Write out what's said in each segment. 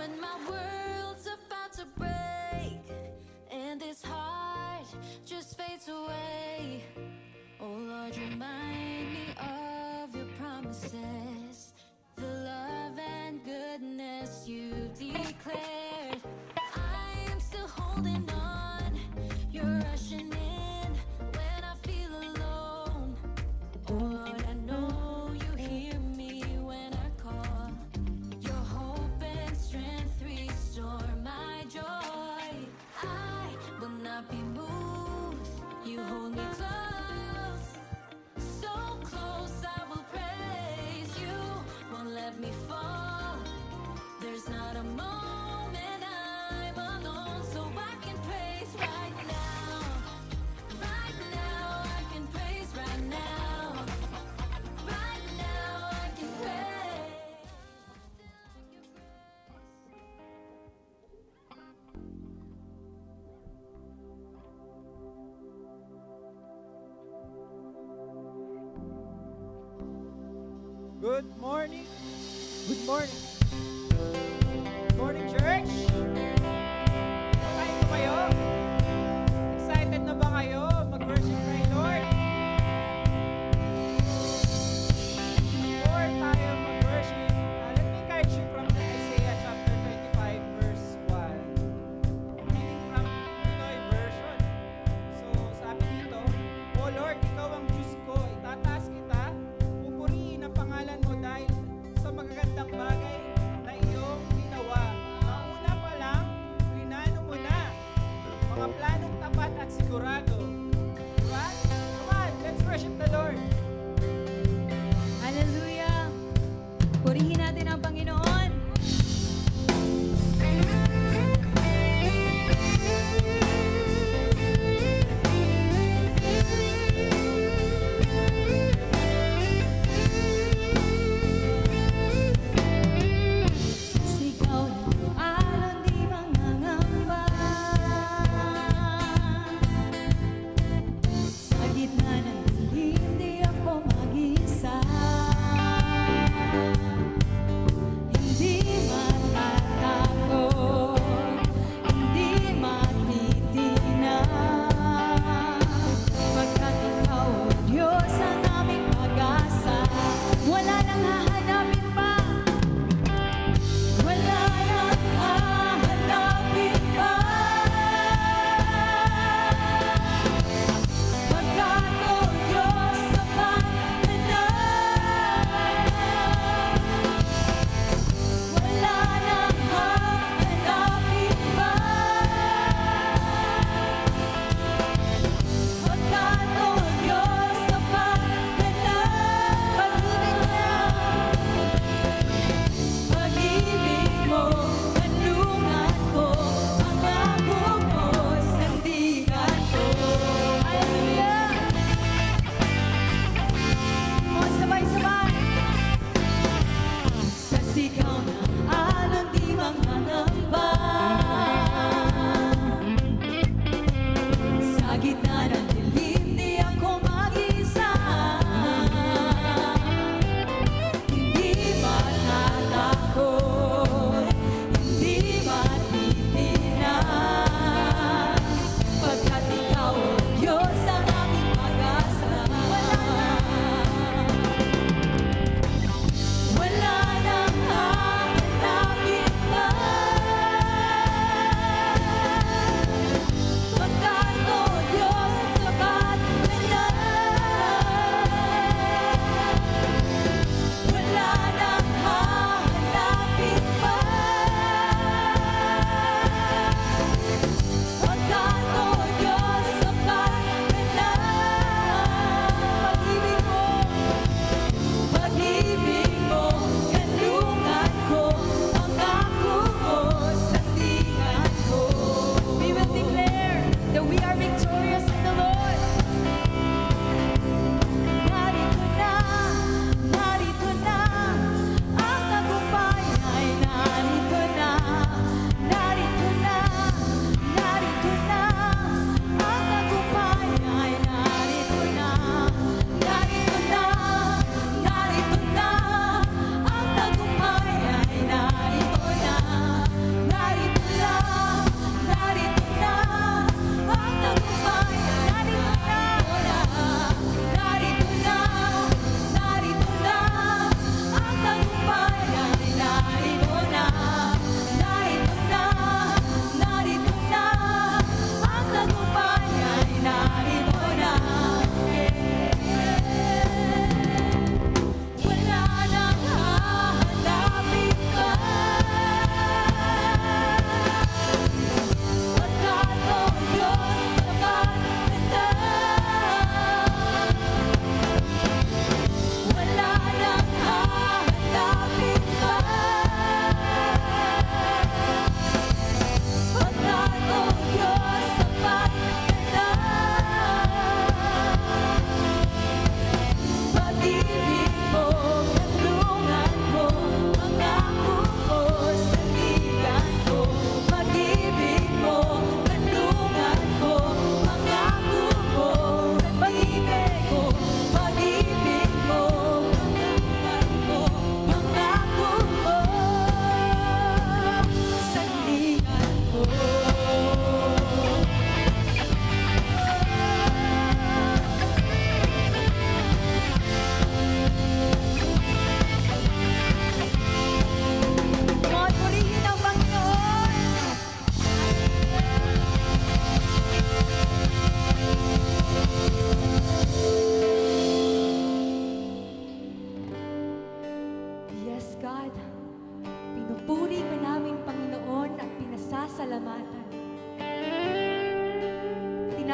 when my world's about to break and this heart just fades away. Oh Lord, remind me of your promises, the love and goodness you declared. I am still holding on, you're rushing in when I feel alone. Oh Lord, I know you hear me when I call. Your hope and strength restore my joy. I will not be moved, you hold me close. So close, I will praise you, won't let me fall. There's not a moment I'm alone, so I can praise right now. Right now, I can praise right now. Right now, I can praise. Good morning. Good morning. Good morning, church. Kain ba kayo? Excited na ba kayo mag-worship kay Lord? Before tayo mag-worship, let me encourage you from the Isaiah chapter 25 verse 1. Reading from Pinoy version. So, sabi dito, O Lord, ikaw ang Diyos ko, itataas kita, pupurihin ang pangalan mo dahil sa magagandang bagay na iyong ginawa. Mauna pa lang, plinano mo na mga planong tapat at sigurado. Diba? Come on, let's worship the Lord. Hallelujah! Purihin natin ang Panginoon. Sigaw ng alon di mangangamba, sa gitna ng dilim di ako mag-isa. Hindi matatakot, hindi matitinag, pagkat ikaw, O Diyos, ang aming pag-asa. Wala nang hahanapin pa, wala nang hahanapin pa, pagkat, O Diyos, sapat ka na. Wala nang hahanapin pa, pagkat, O Diyos, sapat ka na. Pag-ibig mo, kanlungan ko, ang ako mo, sandigan ko. Hallelujah! O, sabay-sabay! Sa sigaw ng alon di mangangamba, sa gitna ng dilim di ako mag-isa. Hindi matatakot, hindi matitinag, pagkat ikaw, O Diyos, ang aming pag-asa. Wala nang hahanapin pa, pagkat, O Diyos,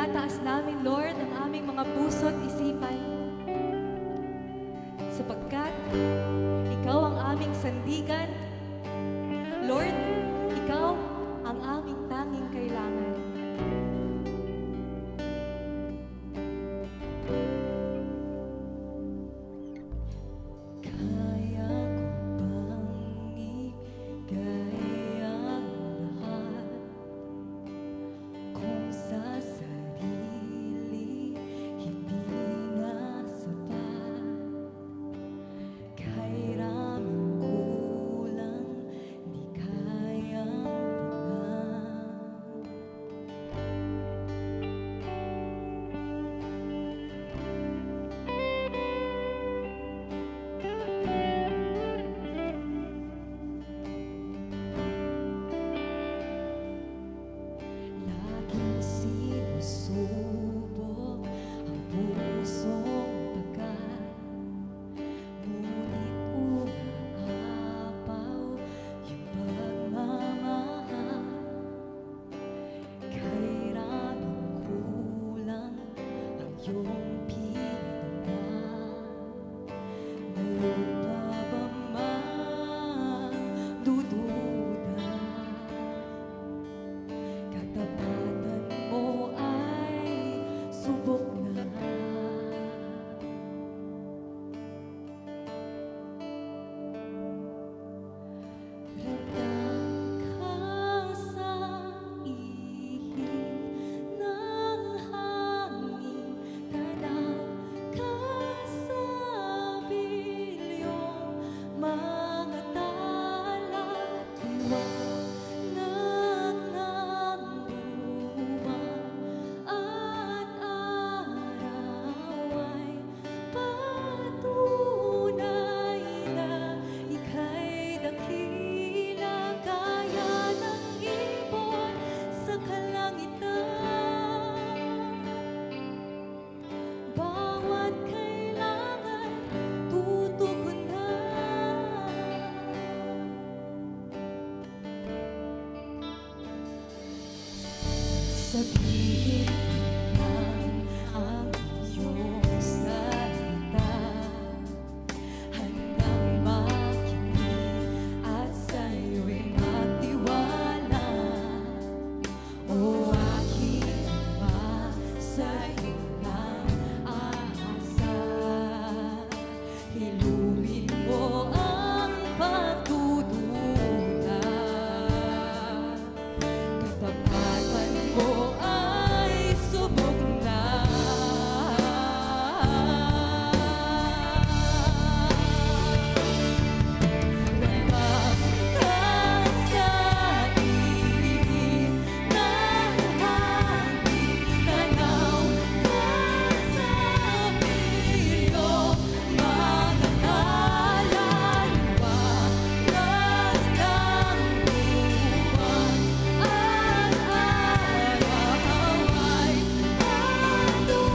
Itinataas namin, Lord, ang aming mga puso at isipan. Sapagkat Ikaw ang aming sandigan. Lord, Ikaw ang aming tanging kailangan. Kaya ko bang ibigay ang lahat kung sa sarili hindi na sapat? Kahit raming kulang, di kayang bunan. Laging sinusubok ang pusong pagkat, ngunit umaapaw yung pagmamahal. Kay raming kulang ang iyong pinagmahal. Ngayon pa ba magdududa? Katapatan mo ay subok na. Ramdam ka sa ihip ng hangin, tanaw ka sa bilyong mga tala, liwanag ng buwan at araw ay patunay na ika'y dakila gaya ng ibon sa kalangitan. Bawat kailangan tutugunan. Sabihin lang ang iyong salita, handang makinig at sa'yo'y magtiwala. O aking Ama, sa'yo lang aasa. Hilumin mo ang pagdududa. Katapatan mo ay subok na. Ramdam ka sa ihip ng hangin, tanaw ka sa bilyong mga tala, liwanag ng buwan at araw ay patunay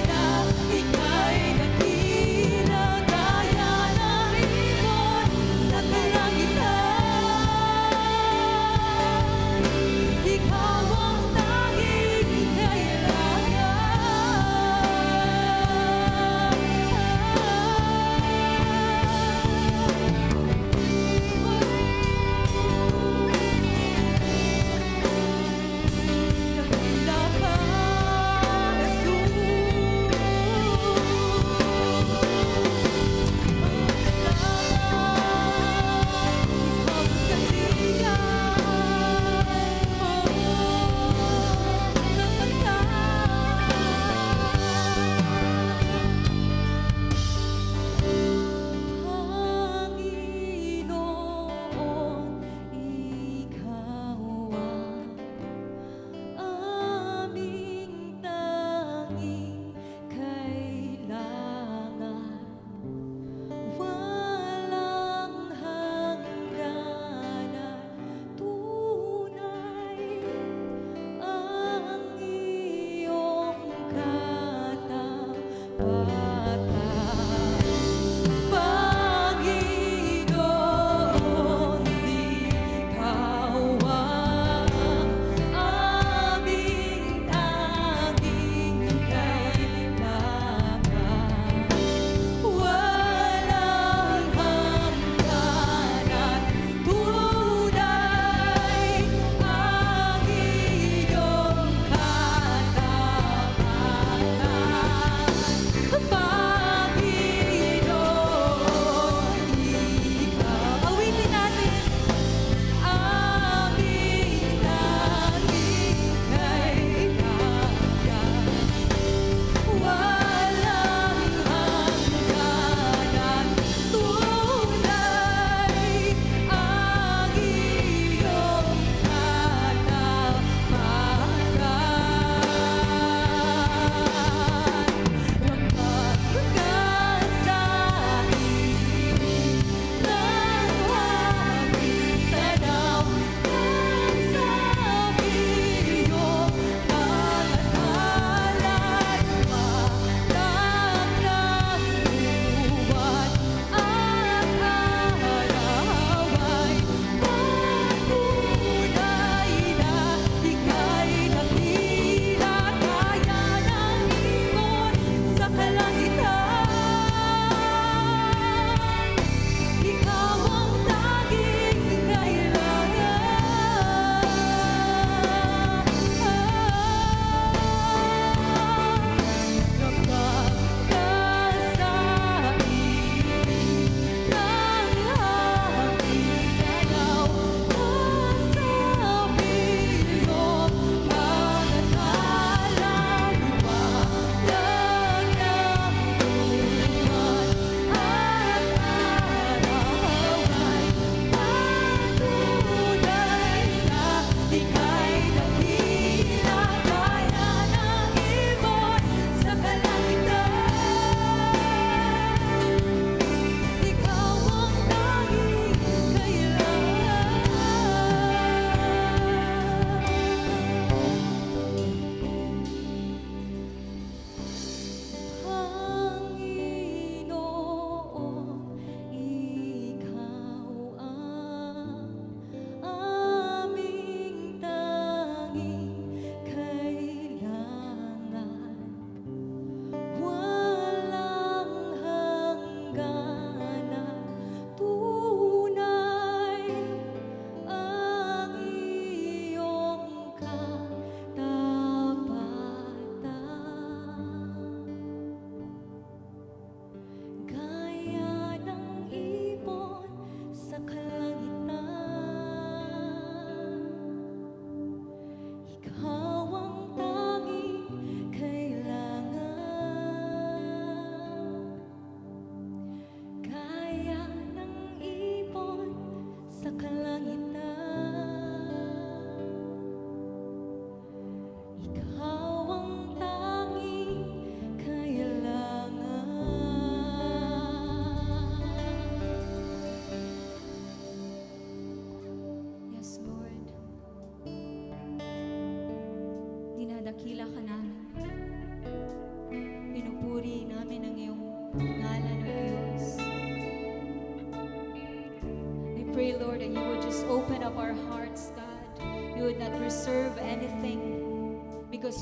na ika'y dakila gaya ng ibon sa kalangitan. Ikaw ang tanging kailangan. Dakila ka, Panginoon, Ikaw ang aming tanging kailangan. Walang hangganan, tunay ang iyong katapatan. Panginoon, Ikaw ang aming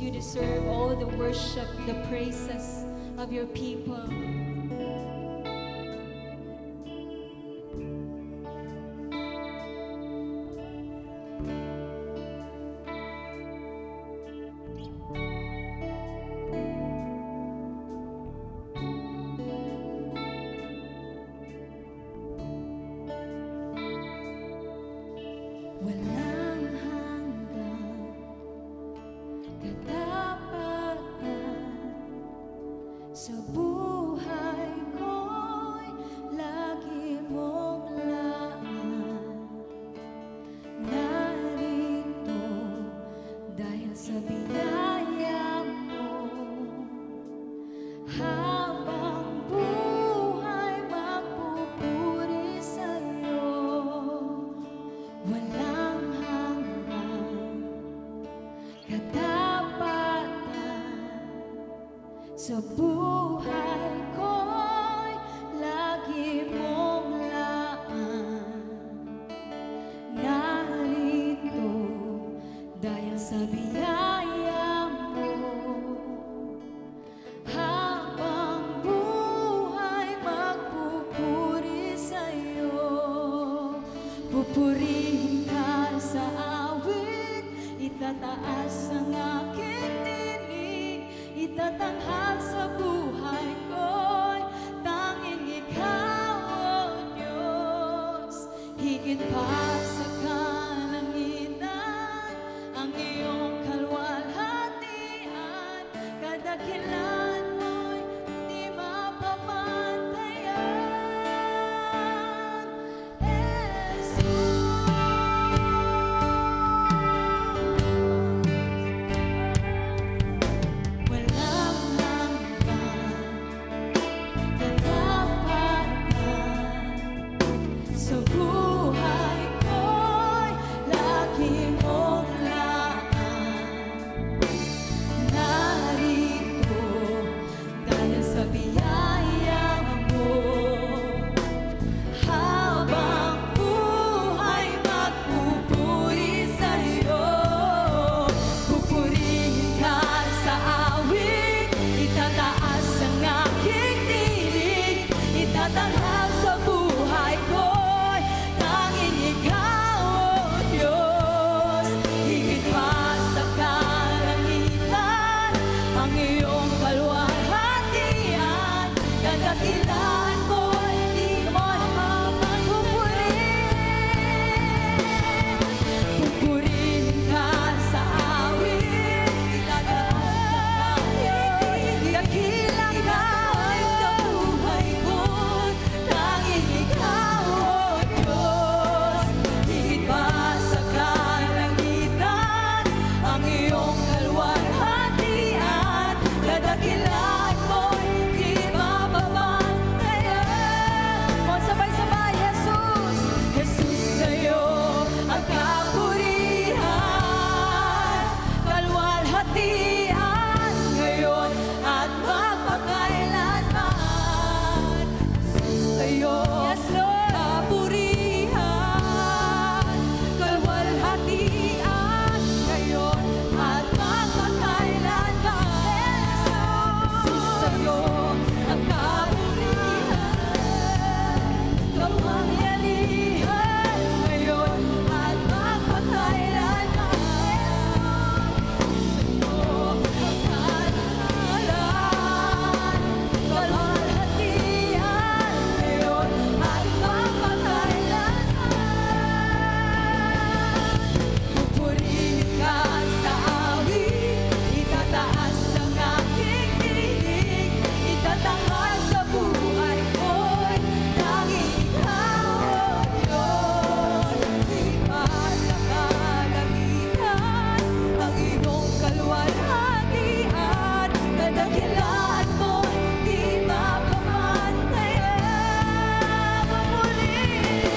you deserve all the worship, the praises of your people. Walang hanggang katapatan sa buhay ko'y lagi mong laan. Narito dahil sa biyaya mo, habang buhay magpupuri sa'yo. Walang hanggang katapatan sa buhay ko'y lagi mong laan. Narito dahil sa biyaya mo, habang buhay magpupuri sa'yo. Pupurihin ka sa awit, itataas ang aking tinig, itatanghal sa buhay ko'y tanging ikaw, O Diyos. Higit pa sa kalangitan, ang iyong kalwalhatian, kadakilan mo'y di mapapantayan. Walang hanggang katapatan sa buhay ko'y lagi mong laan. Narito dahil sa biyaya mo, habang buhay magpupuri sa'yo. Pupurihin ka sa awit, itataas ang aking tinig, itatanghal sa buhay ko'y tanging ikaw, O Diyos. Higit pa sa kalangitan, ang iyong kalwalhatian, kadakilan mo'y di mo mapagpupurihin. Pupurihin ka sa awit, itataas ang aking dakilang ka sa buhay ko'y tanging ikaw, O Diyos. Higit pa sa kalangitan, ang iyong kalwalhatian, kadakilan mo'y di mapapantayan. O, sabay-sabay, Jesus, Jesus, sa'yo ang kapurihan, kalwalhatian, ngayon at magpakailanman. Jesus, sa'yo kapurihan, kalwalhatian, ngayon at magpakailanman. Jesus, sa'yo ang kapurihan, kapangyarihan, ngayon at magpakailanman. Jesus, sa'yo ang karangalan, kalwalhatian, ngayon at magpakailanman. Pupurihin ka sa awit, itataas ang aking tinig, itatanghal sa buhay ko'y tanging ikaw, O Diyos. Higit pa sa kalangitan, ang iyong kalwalhatian, kadakilan mo'y di mapapantayan. Pupurihin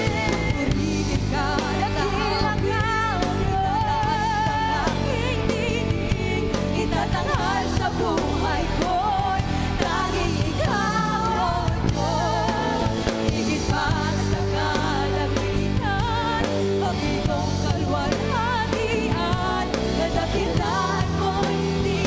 ka sa awit, itataas ang aking tinig, itatanghal sa buhay ko'y tanging ikaw, O Diyos. Higit pa sa kalangitan, ang iyong kalwalhatian, kadakilan mo'y di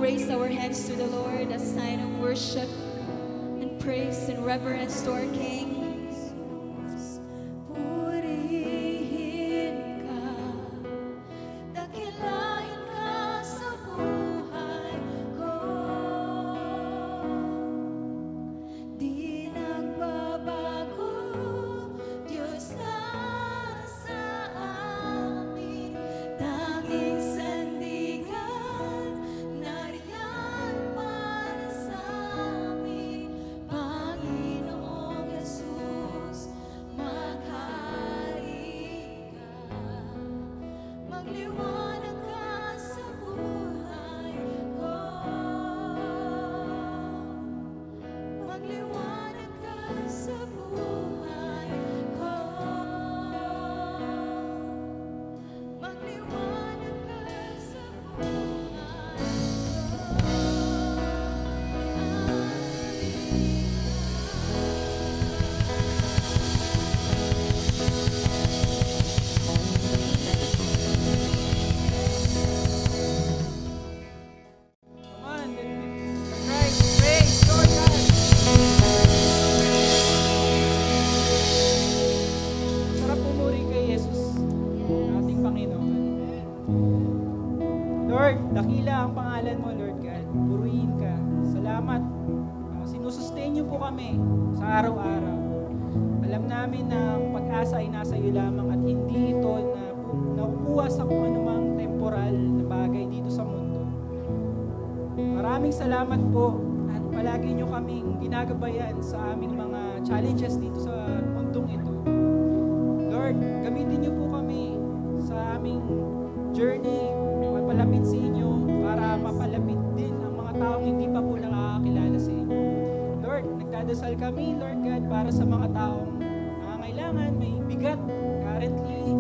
raise our hands to the Lord as sign of worship and praise and reverence to our King. Purihin ka, dakilain ka sa buhay ko. Di nagbabago, Diyos ka sa amin, tanging sandigan, nariyan para sa amin, Panginoong Yesus, maghari ka, magliwanag ka sa buhay ko. Magliwanag ka sa buhay ko. Magliwanag ka sa buhay Come on, let's praise your God. Sarap pumuri kay Jesus, ating Panginoon. Lord, dakila ang pangalan mo, Lord God. Purihin ka. Salamat. Sinusustain niyo po kami sa araw-araw. Alam namin na ang pag-asa ay nasa iyo lamang at hindi ito na nakukuha sa kung anumang temporal na bagay dito sa mundo. Maraming salamat po at palagi nyo kaming ginagabayan sa aming mga challenges dito sa mundong ito. Lord, gamitin niyo po kami sa aming journey, mapalapit sa inyo para mapalapit din ang mga taong hindi pa po nakakakilala sa inyo. Lord, nagdadasal kami, Lord God, para sa mga taong nangangailangan, may bigat currently,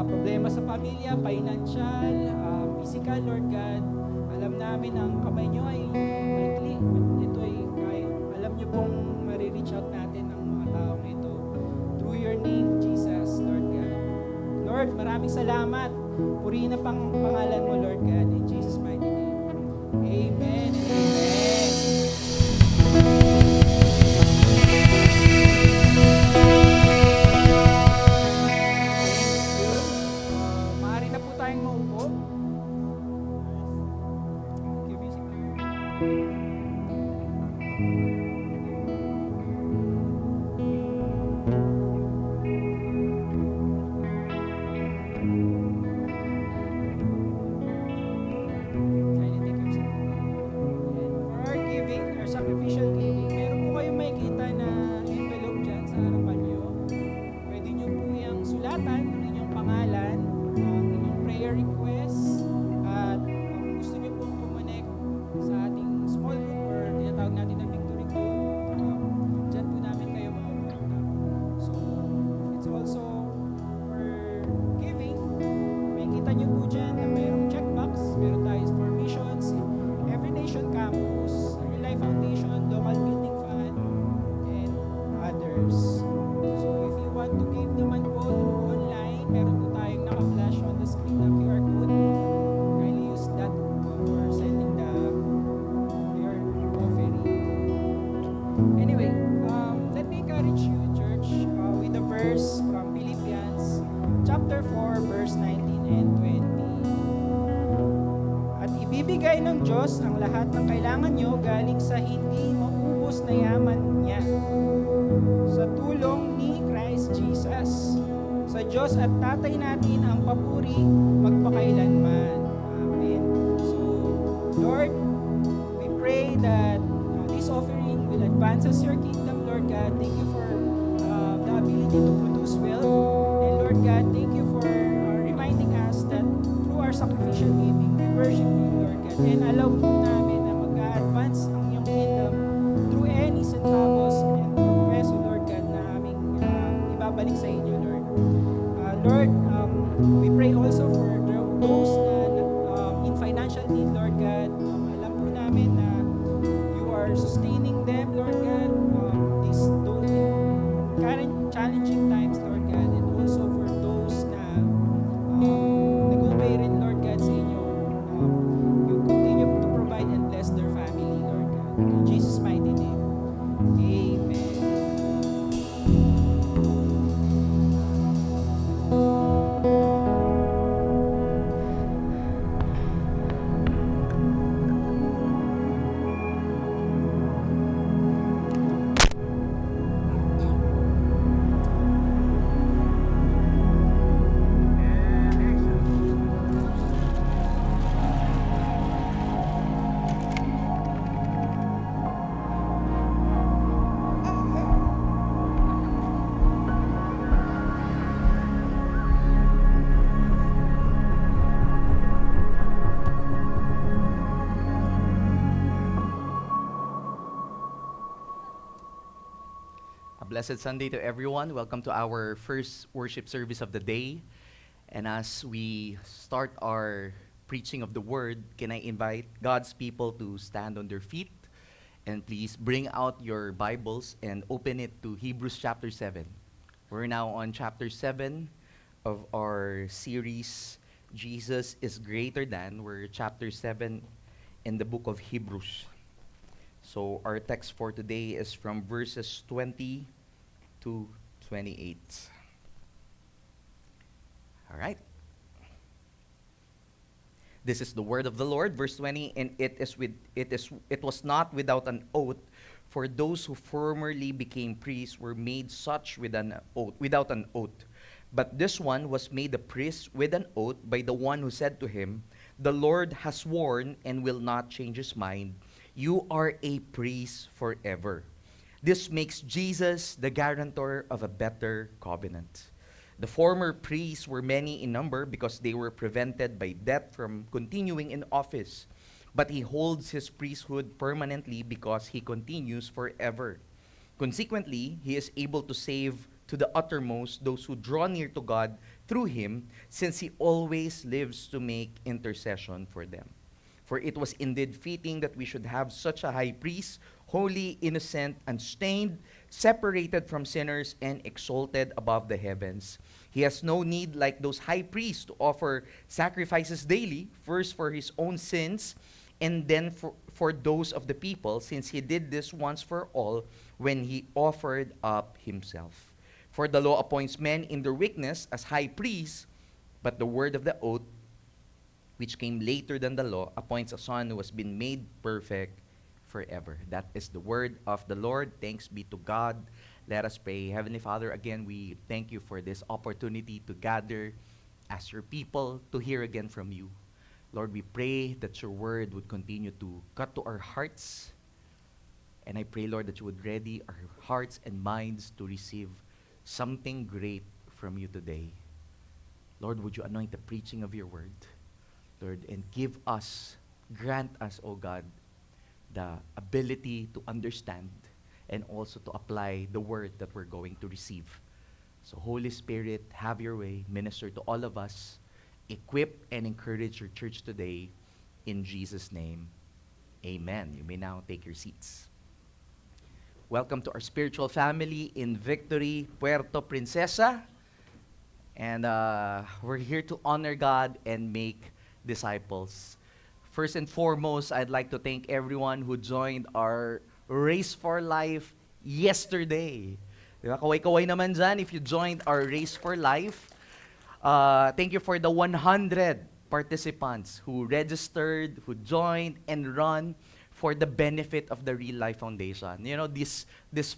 problema sa pamilya, financial, physical, Lord God. Alam namin ang kamay nyo ay maikli. Ito ay kaya. Alam nyo pong marireach out natin ang mga taong ito. Through your name, Jesus, Lord God. Lord, maraming salamat. Purihin ang pangalan mo, Lord God. In Jesus' mighty name. Amen and amen. Maaari na po tayong maupo. Give music. Kindly take your seat. For our giving, our sacrificial giving, meron po kayong makikita na envelope dyan sa harapan nyo. Pwede nyo po yung sulatan ng inyong pangalan, ang inyong prayer request, at kung gusto nyo pong kumonect sa ating small group or tinatawag natin na victory group, dyan po namin kayo makakontak. So, it's also for giving. Makikita nyo po dyan na mayroong checkbox, meron tayo for missions, Every Nation Campus, Real Life Foundation, Local Building Fund, and others. So, if you want to give naman po online, meron po tayong naka-flash on the screen na QR code. Kindly use that for sending your offering. Anyway, let me encourage you, church, with a verse from Philippians chapter 4, verse 19 and 20. At ibibigay ng Diyos ang lahat ng kailangan nyo galing sa hindi maubos na yaman niya, sa tulong ni Christ Jesus. Sa Diyos at Tatay natin ang papuri magpakailanman. Amen. So, Lord, we pray that this offering will advance us your kingdom, Lord God. Thank you for the ability to produce wealth. And Lord God, thank you for reminding us that through our sacrificial giving, we worship you, Lord God. And allow po namin na mag-advance ang iyong kingdom through any centavos and through peso, Lord God, na aming ibabalik sa inyo, Lord. Lord, we pray also for those na in financial need, Lord God. Alam po namin na you are sustaining them, Lord God, those current challenging times, Lord God, and also for those na nag-obey rin, Lord God, sa inyo. You continue to provide A blessed Sunday to everyone. Welcome to our first worship service of the day. And as we start our preaching of the word, can I invite God's people to stand on their feet and please bring out your Bibles and open it to Hebrews chapter 7. We're now on chapter 7 of our series, Jesus is Greater Than. We're chapter 7 in the book of Hebrews. So our text for today is from verses 20 to 28. All right. This is the word of the Lord, verse 20, and it was not without an oath, for those who formerly became priests were made such without an oath. But this one was made a priest with an oath by the one who said to him, "The Lord has sworn and will not change his mind. You are a priest forever." This makes Jesus the guarantor of a better covenant. The former priests were many in number because they were prevented by death from continuing in office. But he holds his priesthood permanently because he continues forever. Consequently, he is able to save to the uttermost those who draw near to God through him, since he always lives to make intercession for them. For it was indeed fitting that we should have such a high priest, holy, innocent, unstained, separated from sinners, and exalted above the heavens. He has no need, like those high priests, to offer sacrifices daily, first for his own sins, and then for those of the people, since he did this once for all when he offered up himself. For the law appoints men in their weakness as high priests, but the word of the oath, which came later than the law, appoints a son who has been made perfect forever. That is the word of the Lord. Thanks be to God. Let us pray. Heavenly Father, again, we thank you for this opportunity to gather as your people to hear again from you. Lord, we pray that your word would continue to cut to our hearts. And I pray, Lord, that you would ready our hearts and minds to receive something great from you today. Lord, would you anoint the preaching of your word, Lord, and grant us, O God, the ability to understand and also to apply the word that we're going to receive. So Holy Spirit, have your way, minister to all of us, equip and encourage your church today. In Jesus' name, amen. You may now take your seats. Welcome to our spiritual family in Victory, Puerto Princesa. And we're here to honor God and make disciples. First and foremost, I'd like to thank everyone who joined our Race for Life yesterday. Diba? Kaway-kaway naman dyan if you joined our Race for Life. Thank you for the 100 participants who registered, who joined, and run for the benefit of the Real Life Foundation. You know, this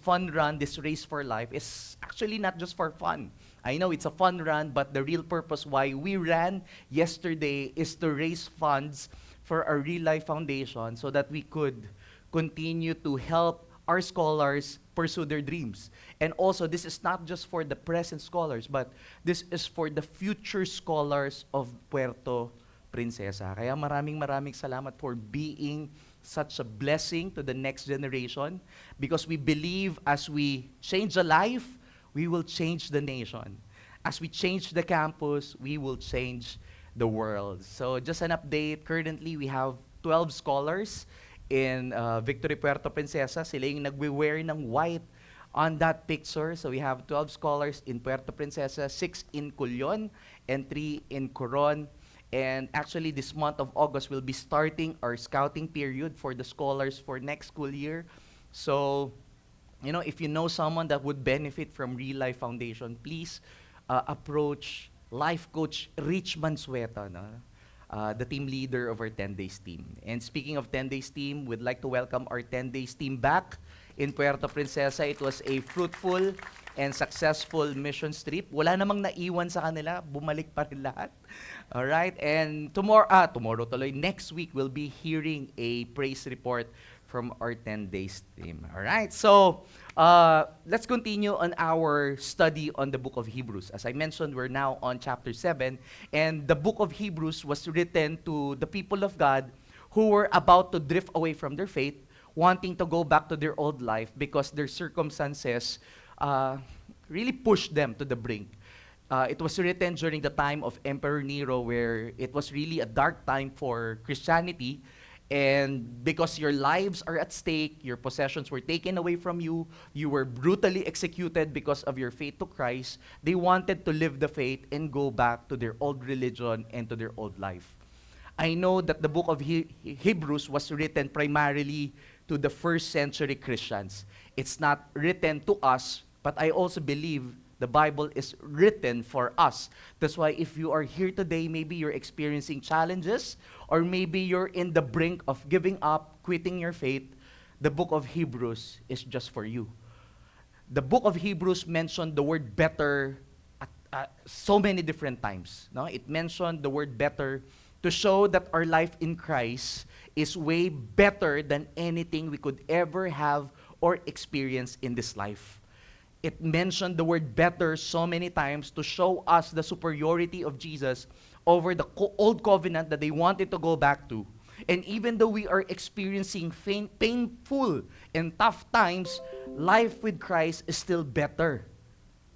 fun run, this Race for Life, is actually not just for fun. I know it's a fun run, but the real purpose why we ran yesterday is to raise funds for our Real Life Foundation so that we could continue to help our scholars pursue their dreams. And also, this is not just for the present scholars, but this is for the future scholars of Puerto Princesa. Kaya maraming salamat for being such a blessing to the next generation, because we believe as we change a life, we will change the nation. As we change the campus, we will change the world. So just an update, currently we have 12 scholars in Victory, Puerto Princesa. Sila yung nagwe-wear ng white on that picture. So we have 12 scholars in Puerto Princesa, 6 in Culion, and 3 in Coron. And actually, this month of August, we'll be starting our scouting period for the scholars for next school year. So, you know, if you know someone that would benefit from Real Life Foundation, please approach Life Coach Rich Mansueta, no? The team leader of our 10 Days team. And speaking of 10 Days team, we'd like to welcome our 10 Days team back in Puerto Princesa. It was a fruitful and successful mission trip. Wala namang naiwan sa kanila, bumalik pa rin lahat. All right, and tomorrow tuloy, next week, we'll be hearing a praise report from our 10 Days team. All right, so let's continue on our study on the book of Hebrews. As I mentioned, we're now on chapter 7, and the book of Hebrews was written to the people of God who were about to drift away from their faith, wanting to go back to their old life because their circumstances uh, really pushed them to the brink. It was written during the time of Emperor Nero, where it was really a dark time for Christianity. And because your lives are at stake, your possessions were taken away from you, you were brutally executed because of your faith to Christ, they wanted to live the faith and go back to their old religion and to their old life. I know that the book of Hebrews was written primarily to the first century Christians. It's not written to us, but I also believe the Bible is written for us. That's why if you are here today, maybe you're experiencing challenges, or maybe you're in the brink of giving up, quitting your faith, the book of Hebrews is just for you. The book of Hebrews mentioned the word better at so many different times. No? It mentioned the word better to show that our life in Christ is way better than anything we could ever have or experience in this life. It mentioned the word better so many times to show us the superiority of Jesus over the old covenant that they wanted to go back to. And even though we are experiencing painful and tough times, life with Christ is still better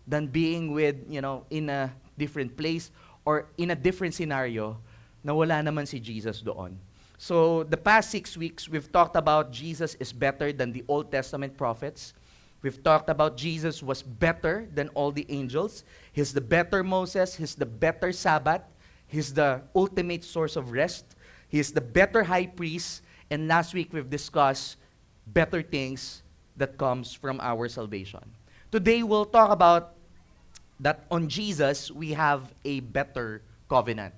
than being with, in a different place or in a different scenario na wala naman si Jesus doon. So the past 6 weeks, we've talked about Jesus is better than the Old Testament prophets. We've talked about Jesus was better than all the angels. He's the better Moses. He's the better Sabbath. He's the ultimate source of rest. He's the better high priest. And last week, we've discussed better things that comes from our salvation. Today, we'll talk about that on Jesus, we have a better covenant.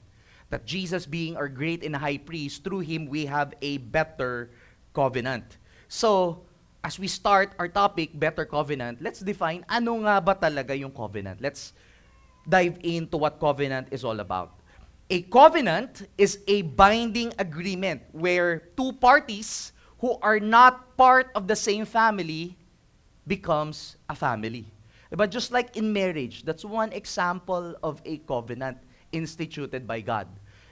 That Jesus being our great and high priest, through Him, we have a better covenant. So, as we start our topic, better covenant, let's define ano nga ba talaga yung covenant. Let's dive into what covenant is all about. A covenant is a binding agreement where two parties who are not part of the same family becomes a family. But just like in marriage, that's one example of a covenant instituted by God.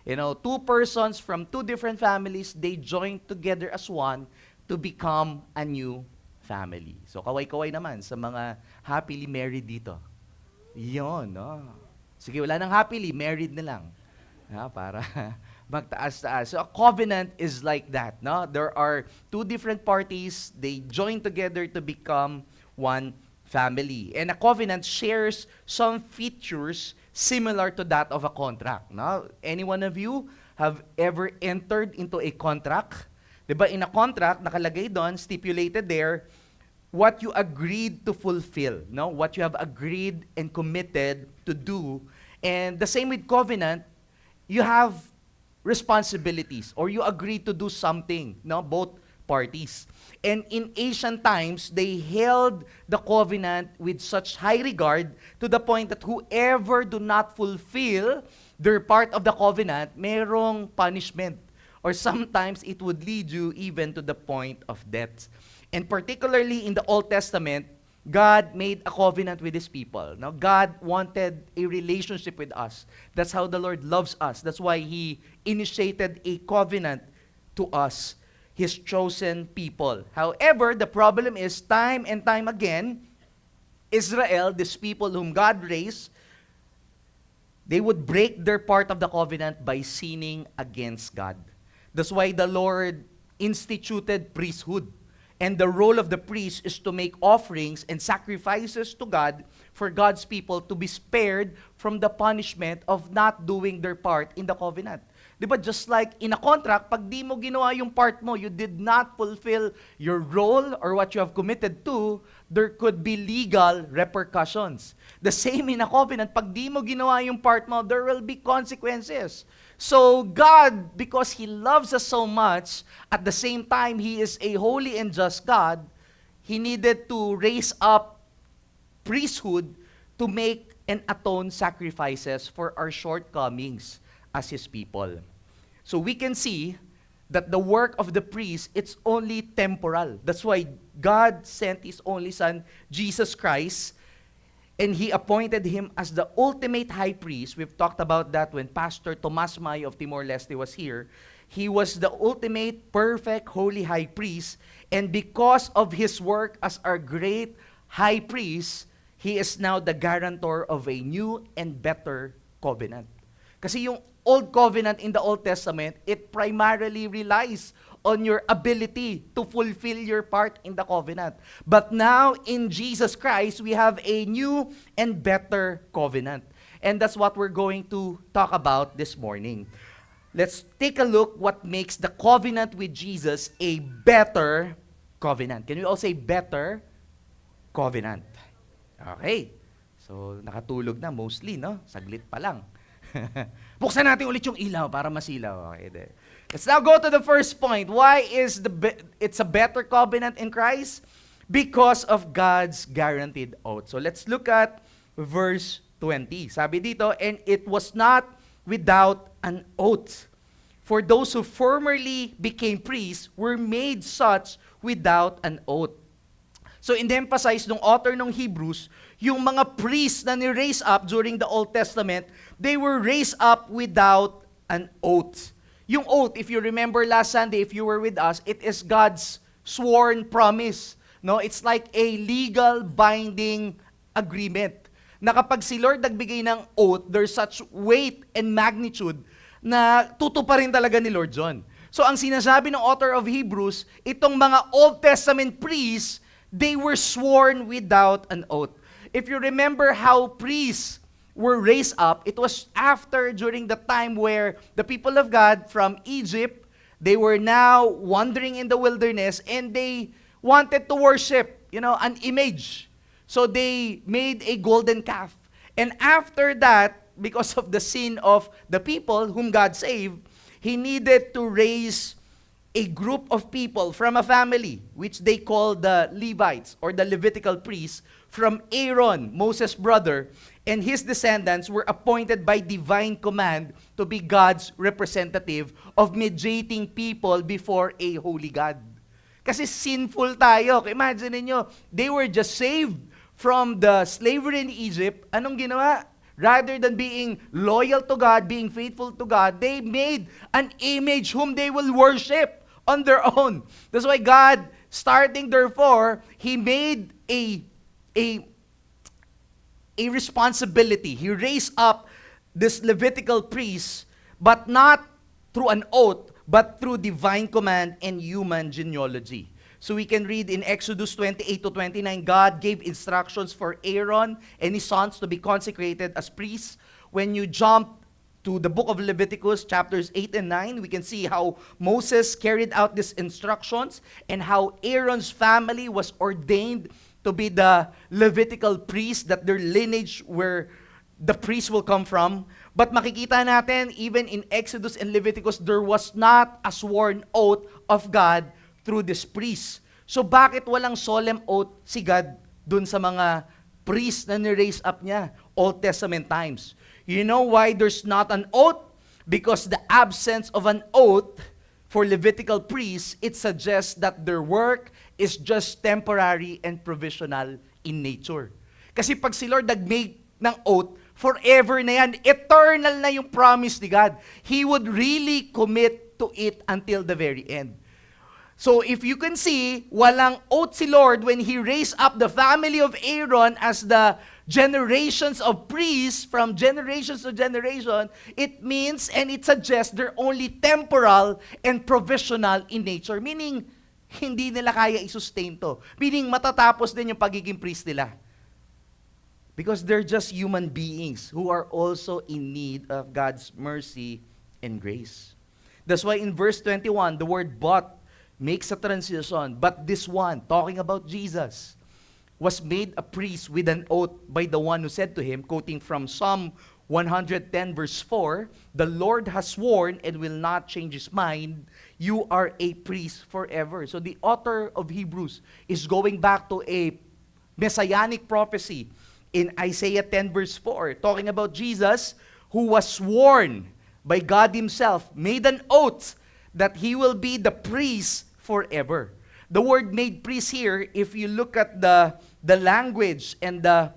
Two persons from two different families, they join together as one to become a new family. So, kaway-kaway naman sa mga happily married dito. Yun, no? Sige, wala nang happily, married na lang. Para magtaas-taas. So, a covenant is like that, no? There are two different parties, they join together to become one family. And a covenant shares some features similar to that of a contract, no? Any one of you have ever entered into a contract? Diba, in a contract, nakalagay doon, stipulated there, what you agreed to fulfill, no? What you have agreed and committed to do. And the same with covenant, you have responsibilities, or you agree to do something, no? Both parties. And in ancient times, they held the covenant with such high regard to the point that whoever do not fulfill their part of the covenant, merong punishment. Or sometimes it would lead you even to the point of death. And particularly in the Old Testament, God made a covenant with His people. Now, God wanted a relationship with us. That's how the Lord loves us. That's why He initiated a covenant to us, His chosen people. However, the problem is, time and time again, Israel, these people whom God raised, they would break their part of the covenant by sinning against God. That's why the Lord instituted priesthood. And the role of the priest is to make offerings and sacrifices to God for God's people to be spared from the punishment of not doing their part in the covenant. Diba, just like in a contract, pag di mo ginawa yung part mo, you did not fulfill your role or what you have committed to, there could be legal repercussions. The same in a covenant, pag di mo ginawa yung part mo, there will be consequences. So God, because He loves us so much, at the same time, He is a holy and just God, He needed to raise up priesthood to make and atone sacrifices for our shortcomings as His people. So we can see that the work of the priest, it's only temporal. That's why God sent His only Son, Jesus Christ, and He appointed Him as the ultimate high priest. We've talked about that when Pastor Tomas May of Timor-Leste was here. He was the ultimate, perfect, holy high priest, and because of His work as our great high priest, he is now the guarantor of a new and better covenant. Kasi yung old covenant in the Old Testament, it primarily relies on your ability to fulfill your part in the covenant. But now, in Jesus Christ, we have a new and better covenant. And that's what we're going to talk about this morning. Let's take a look what makes the covenant with Jesus a better covenant. Can we all say better covenant? Okay. So, nakatulog na mostly, no? Saglit pa lang. Buksan natin ulit yung ilaw para masilaw. Okay, there. Let's now go to the first point. Why is it's a better covenant in Christ? Because of God's guaranteed oath. So let's look at verse 20. Sabi dito, and it was not without an oath. For those who formerly became priests were made such without an oath. So in-emphasize ng author ng Hebrews, yung mga priests na ni-raise up during the Old Testament, they were raised up without an oath. Yung oath, if you remember last Sunday, if you were with us, it is God's sworn promise. No, it's like a legal binding agreement. Na kapag si Lord nagbigay ng oath, there's such weight and magnitude na tutuparin talaga ni Lord John. So ang sinasabi ng author of Hebrews, itong mga Old Testament priests, they were sworn without an oath. If you remember how priests were raised up, it was after, during the time where the people of God from Egypt, they were now wandering in the wilderness and they wanted to worship, an image. So they made a golden calf. And after that, because of the sin of the people whom God saved, He needed to raise a group of people from a family, which they call the Levites or the Levitical priests, from Aaron, Moses' brother, and his descendants were appointed by divine command to be God's representative of mediating people before a holy God. Kasi sinful tayo. Imagine niyo, they were just saved from the slavery in Egypt. Anong ginawa? Rather than being loyal to God, being faithful to God, they made an image whom they will worship on their own. That's why God, starting therefore, He made a responsibility. He raised up this Levitical priest, but not through an oath, but through divine command and human genealogy. So we can read in Exodus 28 to 29, God gave instructions for Aaron and his sons to be consecrated as priests. When you jump to the book of Leviticus, chapters 8 and 9, we can see how Moses carried out these instructions and how Aaron's family was ordained to be the Levitical priests, that their lineage where the priest will come from. But makikita natin, even in Exodus and Leviticus, there was not a sworn oath of God through this priest. So bakit walang solemn oath si God dun sa mga priests na ni-raise up niya, Old Testament times? You know why there's not an oath? Because the absence of an oath for Levitical priests, it suggests that their work is just temporary and provisional in nature. Kasi pag si Lord nag-make ng oath, forever na yan, eternal na yung promise ni God. He would really commit to it until the very end. So if you can see, walang oath si Lord when He raised up the family of Aaron as the generations of priests from generations to generation. It means and it suggests they're only temporal and provisional in nature. Meaning, hindi nila kaya i-sustain to. Meaning, matatapos din yung pagiging priest nila. Because they're just human beings who are also in need of God's mercy and grace. That's why in verse 21, the word "but" makes a transition. But this one, talking about Jesus, was made a priest with an oath by the one who said to him, quoting from Psalm 110 verse 4, "The Lord has sworn and will not change His mind. You are a priest forever." So the author of Hebrews is going back to a messianic prophecy in Isaiah 10 verse 4, talking about Jesus who was sworn by God Himself, made an oath that He will be the priest forever. The word "made priest" here, if you look at the language and the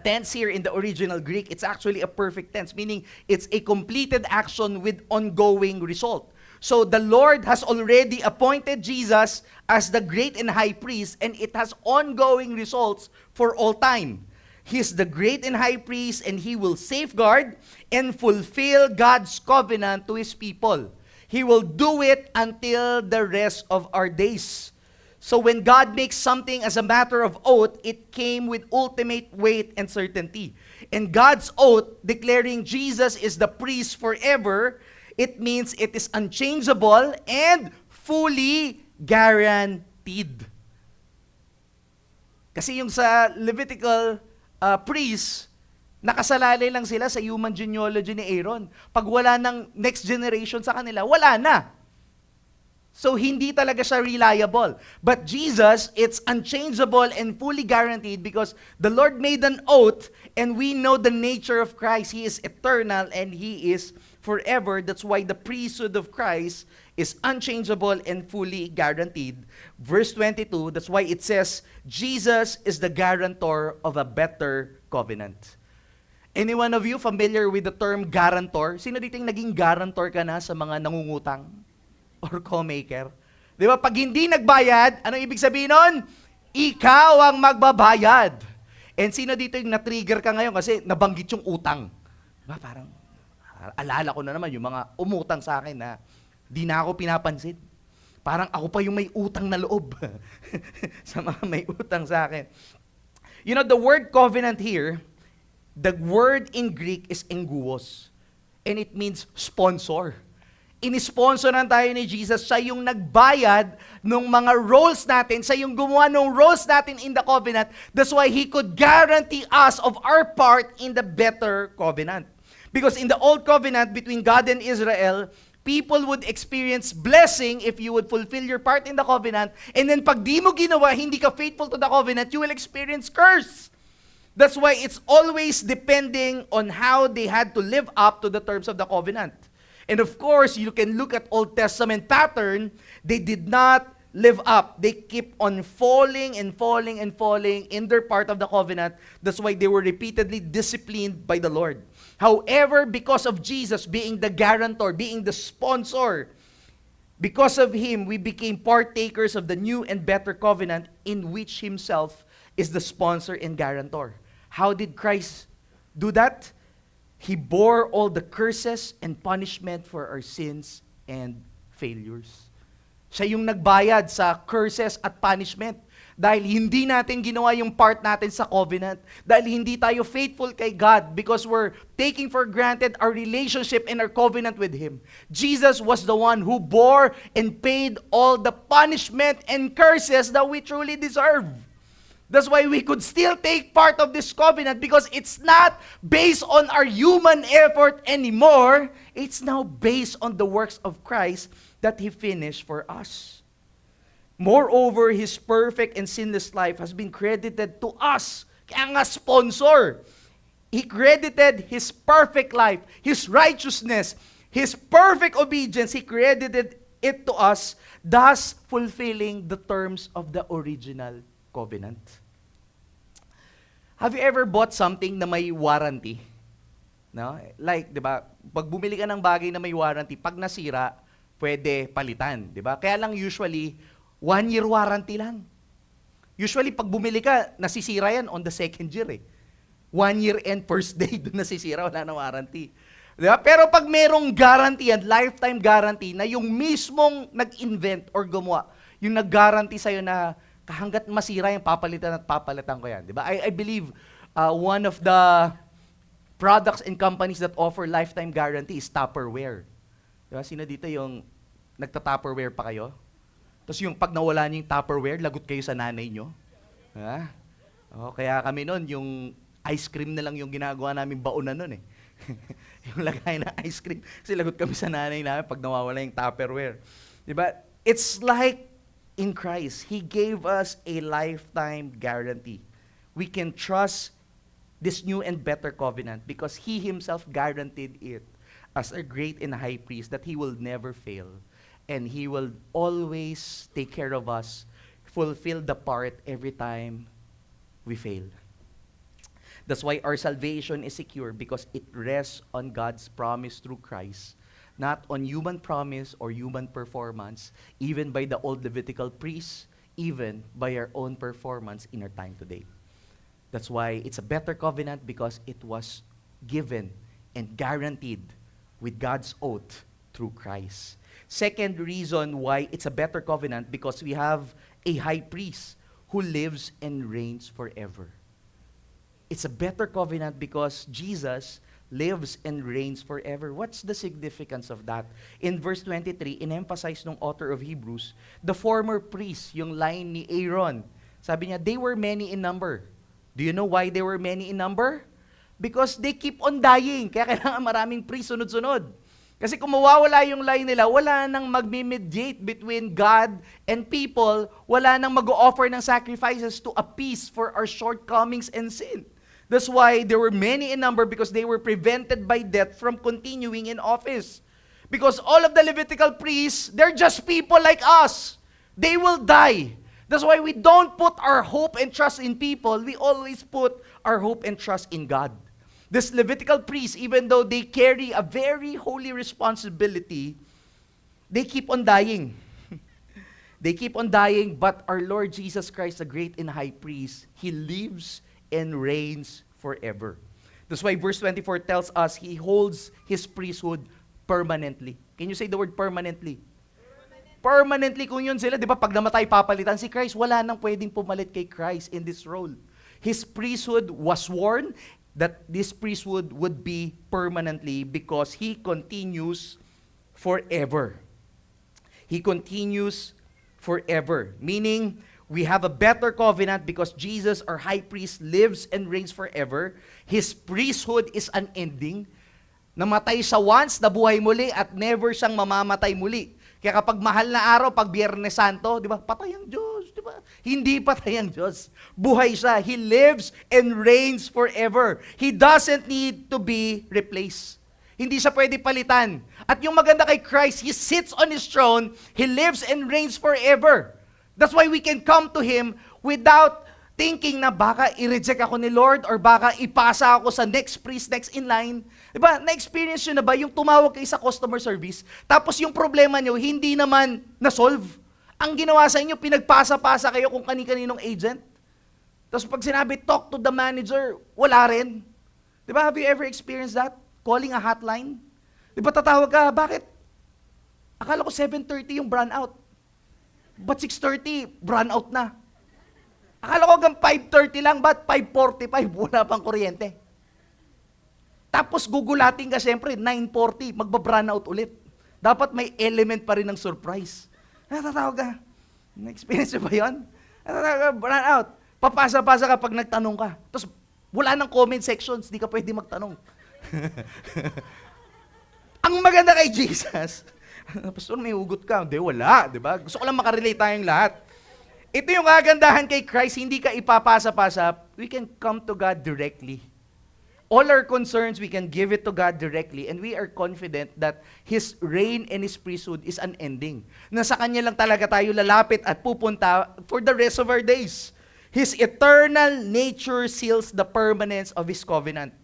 tense here in the original Greek, it's actually a perfect tense, meaning it's a completed action with ongoing result. So the Lord has already appointed Jesus as the great and high priest, and it has ongoing results for all time. He's the great and high priest, and he will safeguard and fulfill God's covenant to his people. He will do it until the rest of our days. So when God makes something as a matter of oath, it came with ultimate weight and certainty. And God's oath declaring Jesus is the priest forever, it means it is unchangeable and fully guaranteed. Kasi yung sa Levitical priest, nakasalalay lang sila sa human genealogy ni Aaron. Pag wala ng next generation sa kanila, wala na. So, hindi talaga siya reliable. But Jesus, it's unchangeable and fully guaranteed because the Lord made an oath and we know the nature of Christ. He is eternal and He is forever. That's why the priesthood of Christ is unchangeable and fully guaranteed. Verse 22, that's why it says, Jesus is the guarantor of a better covenant. Any one of you familiar with the term guarantor? Sino dito yung naging guarantor ka na sa mga nangungutang? Or co-maker. Di ba? Pag hindi nagbayad, anong ibig sabihin nun? Ikaw ang magbabayad. And sino dito yung na-trigger ka ngayon kasi nabanggit yung utang? Diba? Parang, alala ko na naman yung mga umutang sa akin na di na ako pinapansin. Parang ako pa yung may utang na loob sa mga may utang sa akin. You know, the word covenant here, the word in Greek is enguos. And it means sponsor. Inisponsoran tayo ni Jesus, siya yung nagbayad ng mga roles natin, siya yung gumawa ng roles natin in the covenant. That's why He could guarantee us of our part in the better covenant. Because in the old covenant between God and Israel, people would experience blessing if you would fulfill your part in the covenant, and then pag di mo ginawa, hindi ka faithful to the covenant, you will experience curse. That's why it's always depending on how they had to live up to the terms of the covenant. And of course, you can look at Old Testament pattern, they did not live up. They keep on falling and falling and falling in their part of the covenant. That's why they were repeatedly disciplined by the Lord. However, because of Jesus being the guarantor, being the sponsor, because of Him, we became partakers of the new and better covenant in which Himself is the sponsor and guarantor. How did Christ do that? He bore all the curses and punishment for our sins and failures. Siya yung nagbayad sa curses at punishment dahil hindi natin ginawa yung part natin sa covenant. Dahil hindi tayo faithful kay God because we're taking for granted our relationship and our covenant with Him. Jesus was the one who bore and paid all the punishment and curses that we truly deserve. That's why we could still take part of this covenant because it's not based on our human effort anymore. It's now based on the works of Christ that He finished for us. Moreover, His perfect and sinless life has been credited to us. Kaya nga sponsor. He credited His perfect life, His righteousness, His perfect obedience. He credited it to us, thus fulfilling the terms of the original covenant. Have you ever bought something na may warranty? No? Like, 'di ba? Pag bumili ka ng bagay na may warranty, pag nasira, pwede palitan, 'di ba? Kaya lang usually 1-year warranty lang. Usually pag bumili ka, nasisira yan on the second year eh. 1 year and first day doon nasisira, wala na warranty. 'Di ba? Pero pag merong guarantee yan, lifetime guarantee na yung mismong nag-invent or gumawa, yung nag-guarantee sa'yo na hanggat masira yung papalitan ko yan. Diba? I believe one of the products and companies that offer lifetime guarantee is Tupperware. Diba? Sino dito yung nagta-Tupperware pa kayo? Tapos yung pag nawala niyo yung Tupperware, lagot kayo sa nanay nyo. Diba? Kaya kami nun, yung ice cream na lang yung ginagawa namin baunan nun eh. Yung lagay ng ice cream. Kasi lagot kami sa nanay namin pag nawawala yung Tupperware. Diba? It's like in Christ, He gave us a lifetime guarantee. We can trust this new and better covenant because He Himself guaranteed it as a great and high priest that He will never fail and He will always take care of us, fulfill the part every time we fail. That's why our salvation is secure because it rests on God's promise through Christ not on human promise or human performance, even by the old Levitical priests, even by our own performance in our time today. That's why it's a better covenant, because it was given and guaranteed with God's oath through Christ. Second reason why it's a better covenant, because we have a high priest who lives and reigns forever. It's a better covenant because Jesus lives and reigns forever. What's the significance of that? In verse 23, in-emphasize ng author of Hebrews, the former priests, yung line ni Aaron, sabi niya, they were many in number. Do you know why they were many in number? Because they keep on dying. Kaya kailangan maraming priests sunod-sunod. Kasi kung mawawala yung line nila, wala nang magme-mediate between God and people, wala nang mag-o-offer ng sacrifices to appease for our shortcomings and sin. That's why there were many in number, because they were prevented by death from continuing in office. Because all of the Levitical priests, they're just people like us. They will die. That's why we don't put our hope and trust in people. We always put our hope and trust in God. This Levitical priests, even though they carry a very holy responsibility, they keep on dying. They keep on dying, but our Lord Jesus Christ, the great and high priest, He lives and reigns forever. That's why verse 24 tells us He holds His priesthood permanently. Can you say the word permanently? Permanently, kung yun sila, di ba, pag namatay, papalitan si Christ, wala nang pwedeng pumalit kay Christ in this role. His priesthood was sworn that this priesthood would be permanently, because He continues forever. He continues forever. Meaning, we have a better covenant because Jesus, our high priest, lives and reigns forever. His priesthood is unending. Namatay siya once, nabuhay muli, at never siyang mamamatay muli. Kaya kapag mahal na araw, pag Biyernes Santo, di ba, patay ang Diyos, di ba? Hindi patay ang Diyos. Buhay siya. He lives and reigns forever. He doesn't need to be replaced. Hindi siya pwede palitan. At yung maganda kay Christ, He sits on His throne, He lives and reigns forever. That's why we can come to Him without thinking na baka i-reject ako ni Lord or baka ipasa ako sa next priest, next in line. Diba? Na-experience nyo na ba yung tumawag kayo sa customer service, tapos yung problema nyo hindi naman na-solve? Ang ginawa sa inyo, pinagpasa-pasa kayo kung kani-kaninong agent. Tapos pag sinabi, talk to the manager, wala rin. Diba? Have you ever experienced that? Calling a hotline? Diba tatawag ka, bakit? Akala ko 7:30 yung brand out. But 6:30, brand out na. Akala ko hanggang 5:30 lang, ba't 5:45, wala pang kuryente. Tapos gugulating ka siyempre, 9:40, magbabrun out ulit. Dapat may element pa rin ng surprise. Natatawag ka. Na-experience ba yun? Natatawag ka, brun out. Papasa-pasa ka pag nagtanong ka. Tapos wala nang comment sections, di ka pwede magtanong. Ang maganda kay Jesus, Pastor, may hugot ka. Hindi, wala. Diba? Gusto ko lang makarelate tayong lahat. Ito yung kagandahan kay Christ, hindi ka ipapasa-pasa. We can come to God directly. All our concerns, we can give it to God directly, and we are confident that His reign and His priesthood is unending. Na sa Kanya lang talaga tayo lalapit at pupunta for the rest of our days. His eternal nature seals the permanence of His covenant.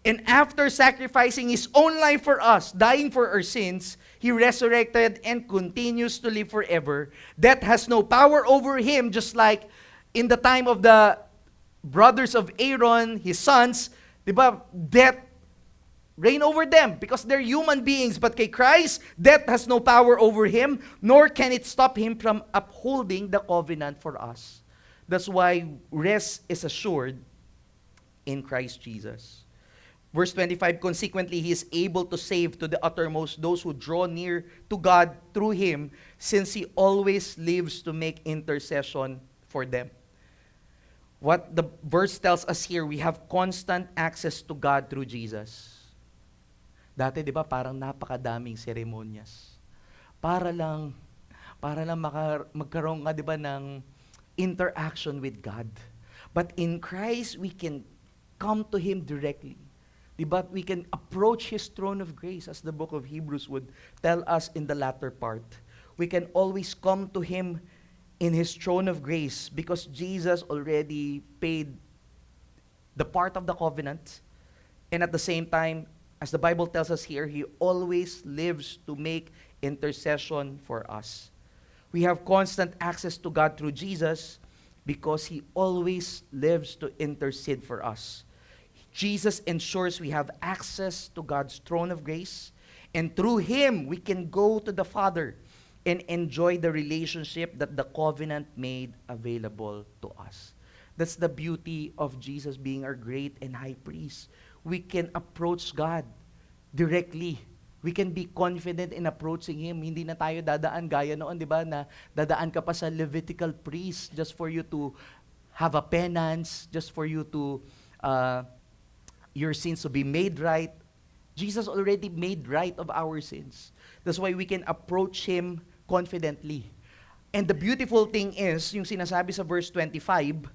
And after sacrificing His own life for us, dying for our sins, He resurrected and continues to live forever. Death has no power over Him, just like in the time of the brothers of Aaron, his sons, diba, death reign over them because they're human beings. But kay Christ, death has no power over Him, nor can it stop Him from upholding the covenant for us. That's why rest is assured in Christ Jesus. Verse 25, consequently, He is able to save to the uttermost those who draw near to God through Him, since He always lives to make intercession for them. What the verse tells us here, we have constant access to God through Jesus. Dati, di ba, parang napakadaming seremonyas. Para lang magkaroon nga, di ba, ng interaction with God. But in Christ, we can come to Him directly. But we can approach His throne of grace, as the book of Hebrews would tell us in the latter part. We can always come to Him in His throne of grace because Jesus already paid the part of the covenant. And at the same time, as the Bible tells us here, He always lives to make intercession for us. We have constant access to God through Jesus because He always lives to intercede for us. Jesus ensures we have access to God's throne of grace, and through Him, we can go to the Father and enjoy the relationship that the covenant made available to us. That's the beauty of Jesus being our great and high priest. We can approach God directly. We can be confident in approaching Him. Hindi na tayo dadaan gaya noon, di ba, na dadaan ka pa sa Levitical priest just for you to have a penance, just for you to, your sins to be made right. Jesus already made right of our sins. That's why we can approach Him confidently. And the beautiful thing is, yung sinasabi sa verse 25,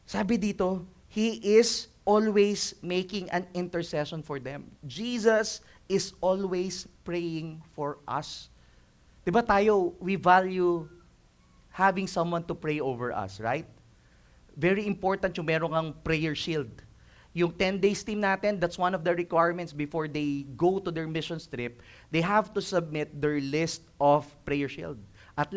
sabi dito, He is always making an intercession for them. Jesus is always praying for us. Diba tayo, we value having someone to pray over us, right? Very important yung meron kang prayer shield. Yung 10 days team natin, that's one of the requirements before they go to their mission trip. They have to submit their list of prayer shield. At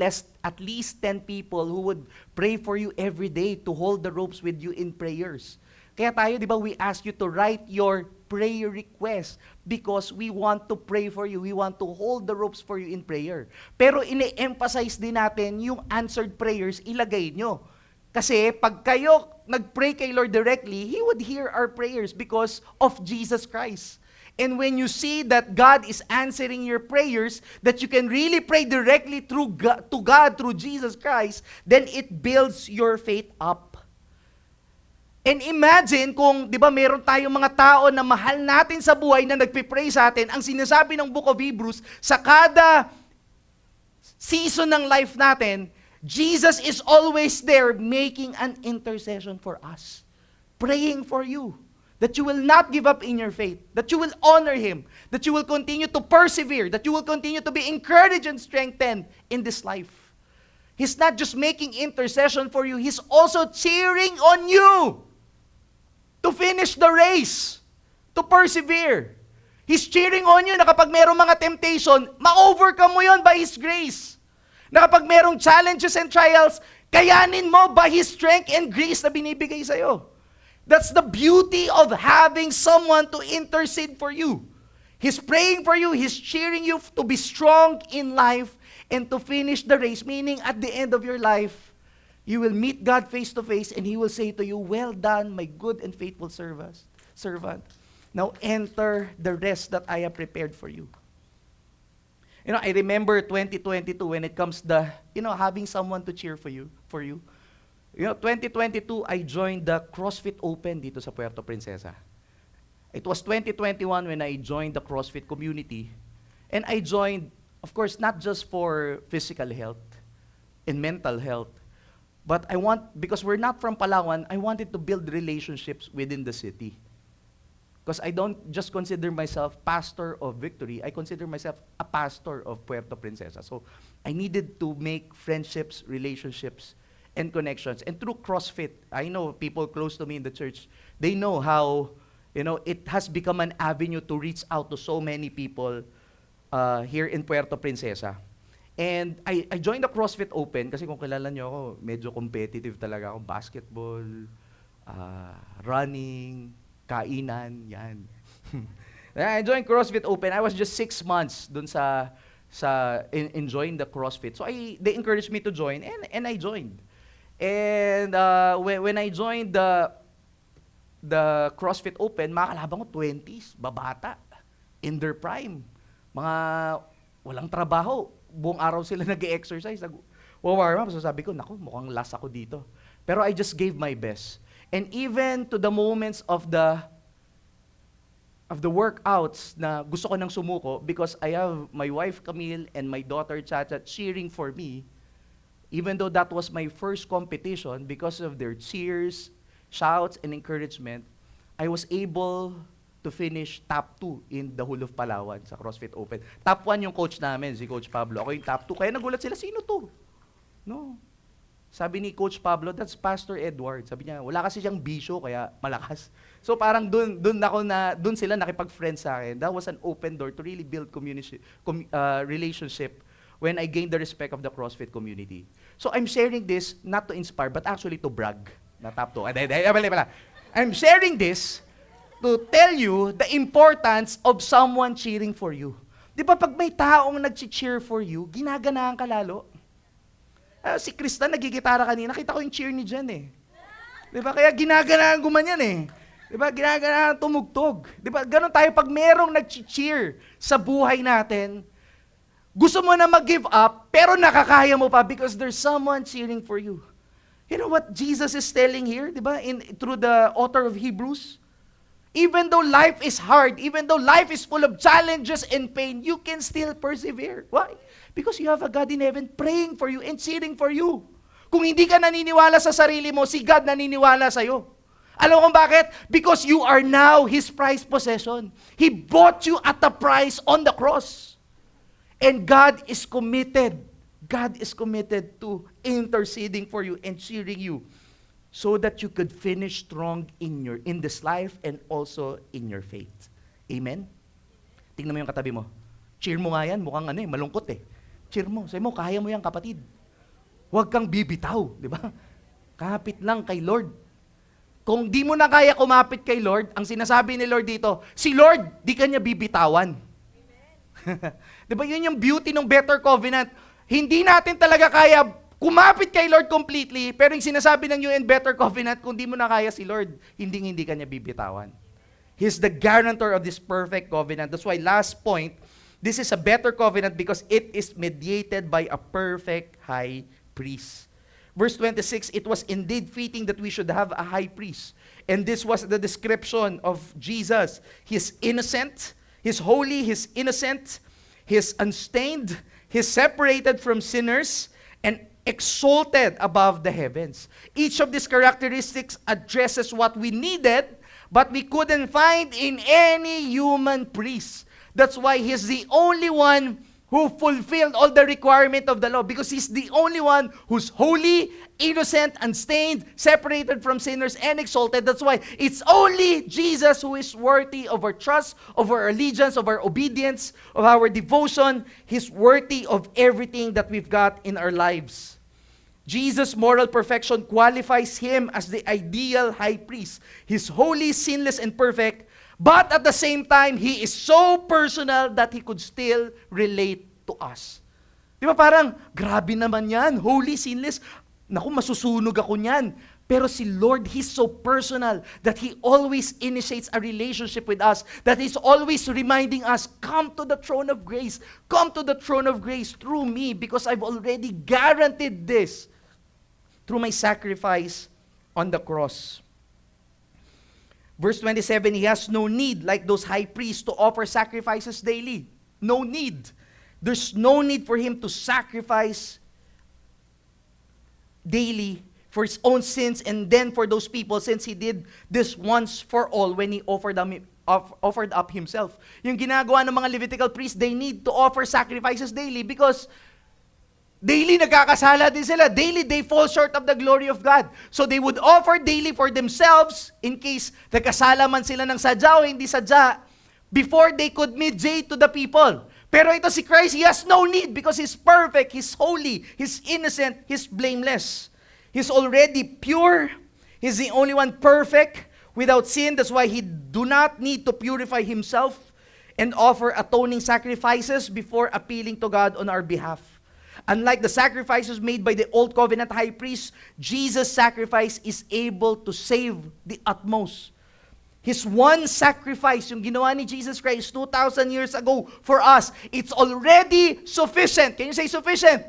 least 10 people who would pray for you every day to hold the ropes with you in prayers. Kaya tayo, di ba, we ask you to write your prayer request because we want to pray for you. We want to hold the ropes for you in prayer. Pero ine-emphasize din natin yung answered prayers, ilagay nyo. Kasi pag kayo nag-pray kay Lord directly, He would hear our prayers because of Jesus Christ. And when you see that God is answering your prayers, that you can really pray directly to God through Jesus Christ, then it builds your faith up. And imagine kung, di ba, meron tayong mga tao na mahal natin sa buhay na nagpipray sa atin, ang sinasabi ng Book of Hebrews, sa kada season ng life natin, Jesus is always there making an intercession for us, praying for you. That you will not give up in your faith, that you will honor Him, that you will continue to persevere, that you will continue to be encouraged and strengthened in this life. He's not just making intercession for you, He's also cheering on you to finish the race, to persevere. He's cheering on you na kapag merong mga temptation, ma-overcome mo yon by His grace. Na kapag merong challenges and trials, kayanin mo by His strength and grace na binibigay sa'yo. That's the beauty of having someone to intercede for you. He's praying for you. He's cheering you to be strong in life and to finish the race. Meaning, at the end of your life, you will meet God face to face and He will say to you, "Well done, my good and faithful servant. Now enter the rest that I have prepared for you." You know, I remember 2022 when it comes having someone to cheer for you. You know, 2022, I joined the CrossFit Open dito sa Puerto Princesa. It was 2021 when I joined the CrossFit community. And I joined, of course, not just for physical health and mental health, but because we're not from Palawan, I wanted to build relationships within the city. Because I don't just consider myself pastor of Victory, I consider myself a pastor of Puerto Princesa. So I needed to make friendships, relationships, and connections. And through CrossFit, I know people close to me in the church, they know how, it has become an avenue to reach out to so many people here in Puerto Princesa. And I joined the CrossFit Open kasi kung kilala nyo ako, medyo competitive talaga ako. Basketball, running, kainan, yan. I joined CrossFit Open. I was just 6 months dun enjoying the CrossFit. So they encouraged me to join, and I joined. And when I joined the CrossFit Open, mga kalaban ko 20s, babata, in their prime. Mga walang trabaho, buong araw sila nag-exercise. Warm up, so sabi ko, naku, mukhang last ako dito. Pero I just gave my best. And even to the moments of the workouts na gusto ko nang sumuko, because I have my wife Camille and my daughter Chacha cheering for me, even though that was my first competition, because of their cheers, shouts, and encouragement, I was able to finish top 2 in the whole of Palawan sa CrossFit Open. Top 1 yung coach namin, si Coach Pablo. Ako yung top 2. Kaya nagulat sila, sino to? No. Sabi ni Coach Pablo, that's Pastor Edward. Sabi niya, wala kasi siyang bisyo, kaya malakas. So parang doon sila nakipag-friend sa akin. That was an open door to really build relationship when I gained the respect of the CrossFit community. So I'm sharing this not to inspire, but actually to brag. Natap to. I'm sharing this to tell you the importance of someone cheering for you. Di ba pag may taong nag-cheer for you, ginaganahan ka lalo? Si Krista nagigitara kanina, kita ko yung cheer ni Jen eh. Di ba? Kaya ginaganahan gumanyan eh. Di ba? Ginaganahan tumugtog. Di ba? Ganon tayo pag merong nag-cheer sa buhay natin, gusto mo na mag-give up, pero nakakaya mo pa because there's someone cheering for you. You know what Jesus is telling here, di ba? Through the author of Hebrews? Even though life is hard, even though life is full of challenges and pain, you can still persevere. Why? Because you have a God in heaven praying for you and cheering for you. Kung hindi ka naniniwala sa sarili mo, si God naniniwala sa'yo. Alam mo kung bakit? Because you are now His prized possession. He bought you at the price on the cross. And God is committed. God is committed to interceding for you and cheering you so that you could finish strong in this life and also in your faith. Amen? Tingnan mo yung katabi mo. Cheer mo nga yan, mukhang malungkot eh. Cheer mo. Sabi mo, kaya mo yan kapatid. Huwag kang bibitaw, di ba? Kapit lang kay Lord. Kung di mo na kaya kumapit kay Lord, ang sinasabi ni Lord dito, si Lord, di ka niya bibitawan. Di ba yun yung beauty ng better covenant? Hindi natin talaga kaya kumapit kay Lord completely, pero yung sinasabi ng new and better covenant, kung di mo na kaya si Lord, hindi ka niya bibitawan. He's the guarantor of this perfect covenant. That's why last point, this is a better covenant because it is mediated by a perfect high priest. Verse 26, it was indeed fitting that we should have a high priest. And this was the description of Jesus. He's innocent, He's holy, He's innocent, He's unstained, He's separated from sinners, and exalted above the heavens. Each of these characteristics addresses what we needed, but we couldn't find in any human priest. That's why He's the only one who fulfilled all the requirement of the law, because He's the only one who's holy, innocent, unstained, separated from sinners, and exalted. That's why it's only Jesus who is worthy of our trust, of our allegiance, of our obedience, of our devotion. He's worthy of everything that we've got in our lives. Jesus' moral perfection qualifies Him as the ideal high priest. He's holy, sinless, and perfect, but at the same time, He is so personal that He could still relate to us. Di ba parang, grabe naman yan, holy, sinless, naku, masusunog ako niyan. Pero si Lord, He's so personal that He always initiates a relationship with us, that He's always reminding us, come to the throne of grace, come to the throne of grace through me, because I've already guaranteed this through my sacrifice on the cross. Verse 27, He has no need, like those high priests, to offer sacrifices daily. No need. There's no need for Him to sacrifice daily for His own sins and then for those people, since He did this once for all when He offered up Himself. Yung ginagawa ng mga Levitical priests, they need to offer sacrifices daily because daily nagkakasala din sila. Daily they fall short of the glory of God. So they would offer daily for themselves in case nagkasala man sila ng sadya o hindi sadya before they could mediate to the people. Pero ito si Christ, He has no need because He's perfect, He's holy, He's innocent, He's blameless. He's already pure. He's the only one perfect, without sin. That's why He do not need to purify Himself and offer atoning sacrifices before appealing to God on our behalf. Unlike the sacrifices made by the Old Covenant high priest, Jesus' sacrifice is able to save the utmost. His one sacrifice, yung ginawa ni Jesus Christ 2,000 years ago for us, it's already sufficient. Can you say sufficient?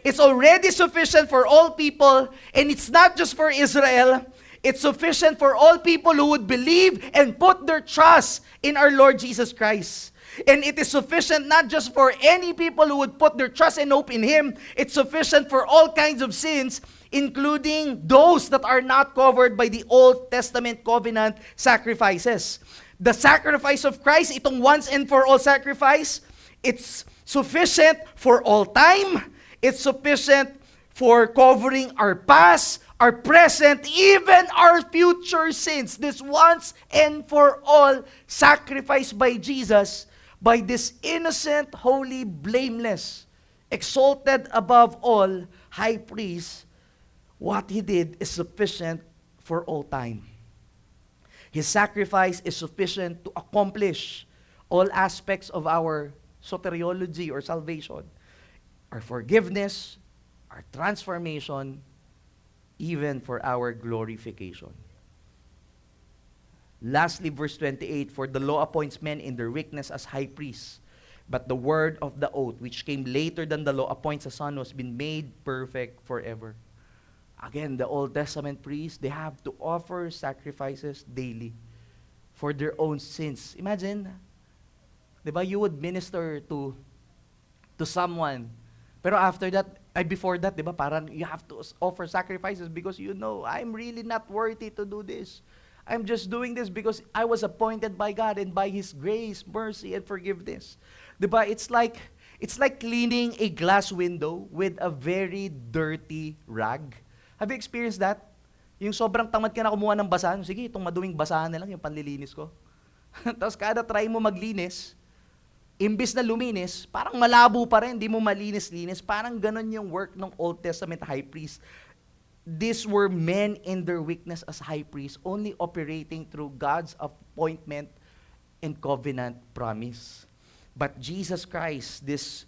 It's already sufficient for all people, and it's not just for Israel. It's sufficient for all people who would believe and put their trust in our Lord Jesus Christ. And it is sufficient not just for any people who would put their trust and hope in Him. It's sufficient for all kinds of sins, including those that are not covered by the Old Testament covenant sacrifices. The sacrifice of Christ, itong once and for all sacrifice, it's sufficient for all time. It's sufficient for covering our past, our present, even our future sins. This once and for all sacrifice by Jesus, by this innocent, holy, blameless, exalted above all high priest. What he did is sufficient for all time. His sacrifice is sufficient to accomplish all aspects of our soteriology or salvation, our forgiveness, our transformation, even for our glorification. Lastly, verse 28, for the law appoints men in their weakness as high priests, but the word of the oath, which came later than the law, appoints a son who has been made perfect forever. Again, the Old Testament priests, they have to offer sacrifices daily for their own sins. Imagine, di ba, you would minister to someone, pero after that, before that, di ba, parang you have to offer sacrifices because you know, I'm really not worthy to do this. I'm just doing this because I was appointed by God and by His grace, mercy, and forgiveness. Di ba, it's like cleaning a glass window with a very dirty rag. Have you experienced that? Yung sobrang tamad ka na kumuha ng basahan, sige, itong maduming basahan na lang yung panlilinis ko. Tapos kada try mo maglinis, imbis na luminis, parang malabo pa rin, di mo malinis-linis. Parang ganon yung work ng Old Testament high priest. These were men in their weakness as high priests, only operating through God's appointment and covenant promise. But Jesus Christ, this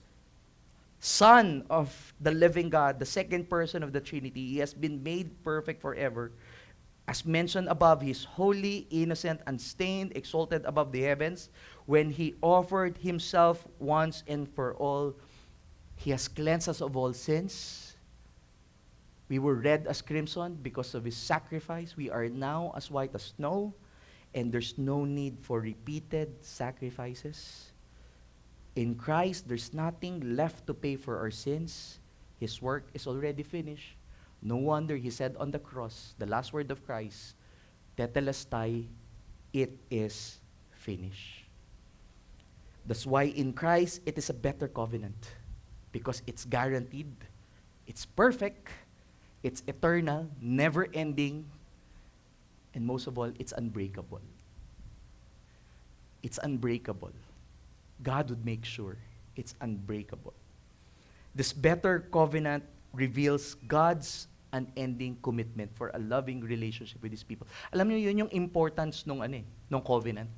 Son of the living God, the second person of the Trinity, He has been made perfect forever. As mentioned above, He is holy, innocent, unstained, exalted above the heavens. When He offered Himself once and for all, He has cleansed us of all sins. We were red as crimson because of His sacrifice. We are now as white as snow, and there's no need for repeated sacrifices. In Christ, there's nothing left to pay for our sins. His work is already finished. No wonder He said on the cross, the last word of Christ, Tetelestai, it is finished. That's why in Christ, it is a better covenant. Because it's guaranteed, it's perfect, it's eternal, never-ending, and most of all, it's unbreakable. It's unbreakable. God would make sure it's unbreakable. This better covenant reveals God's unending commitment for a loving relationship with His people. Alam niyo, yun yung importance nung covenant.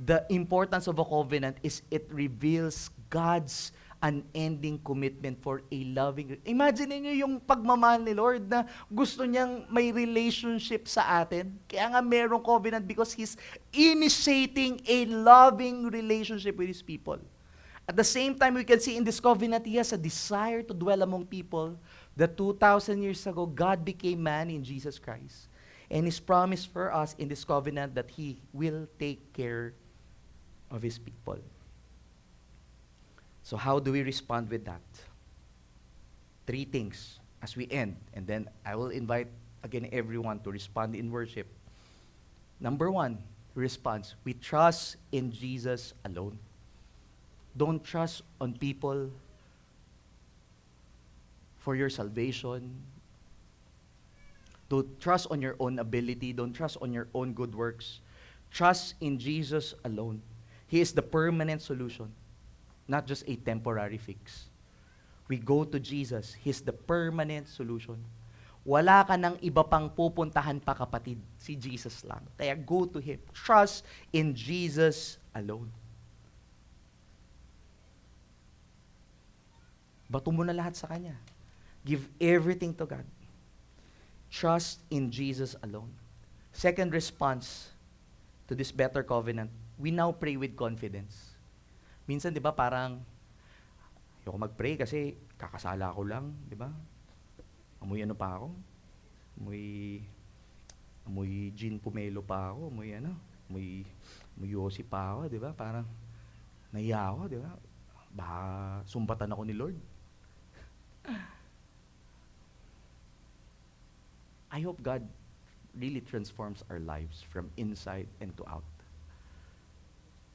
The importance of a covenant is it reveals God's unending commitment for a loving. Imagine niyo yung pagmamahal ni Lord na gusto niyang may relationship sa atin. Kaya nga merong covenant because He's initiating a loving relationship with His people. At the same time, we can see in this covenant, He has a desire to dwell among people that 2,000 years ago, God became man in Jesus Christ. And His promise for us in this covenant that He will take care of His people. So how do we respond with that? 3 things as we end, and then I will invite again everyone to respond in worship. Number 1, response. We trust in Jesus alone. Don't trust on people for your salvation. Don't trust on your own ability. Don't trust on your own good works. Trust in Jesus alone. He is the permanent solution, not just a temporary fix. We go to Jesus. He's the permanent solution. Wala ka nang iba pang pupuntahan pa, kapatid. Si Jesus lang. Kaya go to Him. Trust in Jesus alone. Bato mo na lahat sa Kanya. Give everything to God. Trust in Jesus alone. Second response to this better covenant, we now pray with confidence. Minsan, di ba, parang, ayoko mag-pray kasi kakasala ko lang, di ba? Amoy ano pa ako? Amoy gin pomelo pa ako, amoy yosi pa ako, di ba? Parang, nahiya ako, di ba? Baka sumbatan ako ni Lord. I hope God really transforms our lives from inside and to out.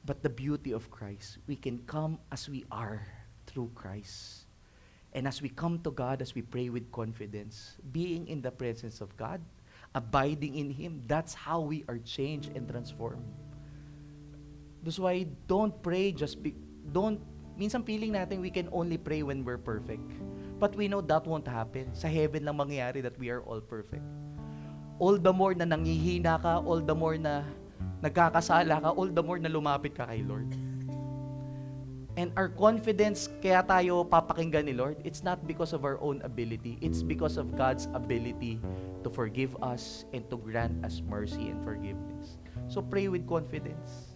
But the beauty of Christ, we can come as we are through Christ. And as we come to God, as we pray with confidence, being in the presence of God, abiding in Him, that's how we are changed and transformed. That's why don't pray minsan feeling natin we can only pray when we're perfect. But we know that won't happen. Sa heaven lang mangyayari that we are all perfect. All the more na nangihina ka, all the more na nagkakasala ka, all the more na lumapit ka kay Lord. And our confidence, kaya tayo papakinggan ni Lord, it's not because of our own ability. It's because of God's ability to forgive us and to grant us mercy and forgiveness. So pray with confidence.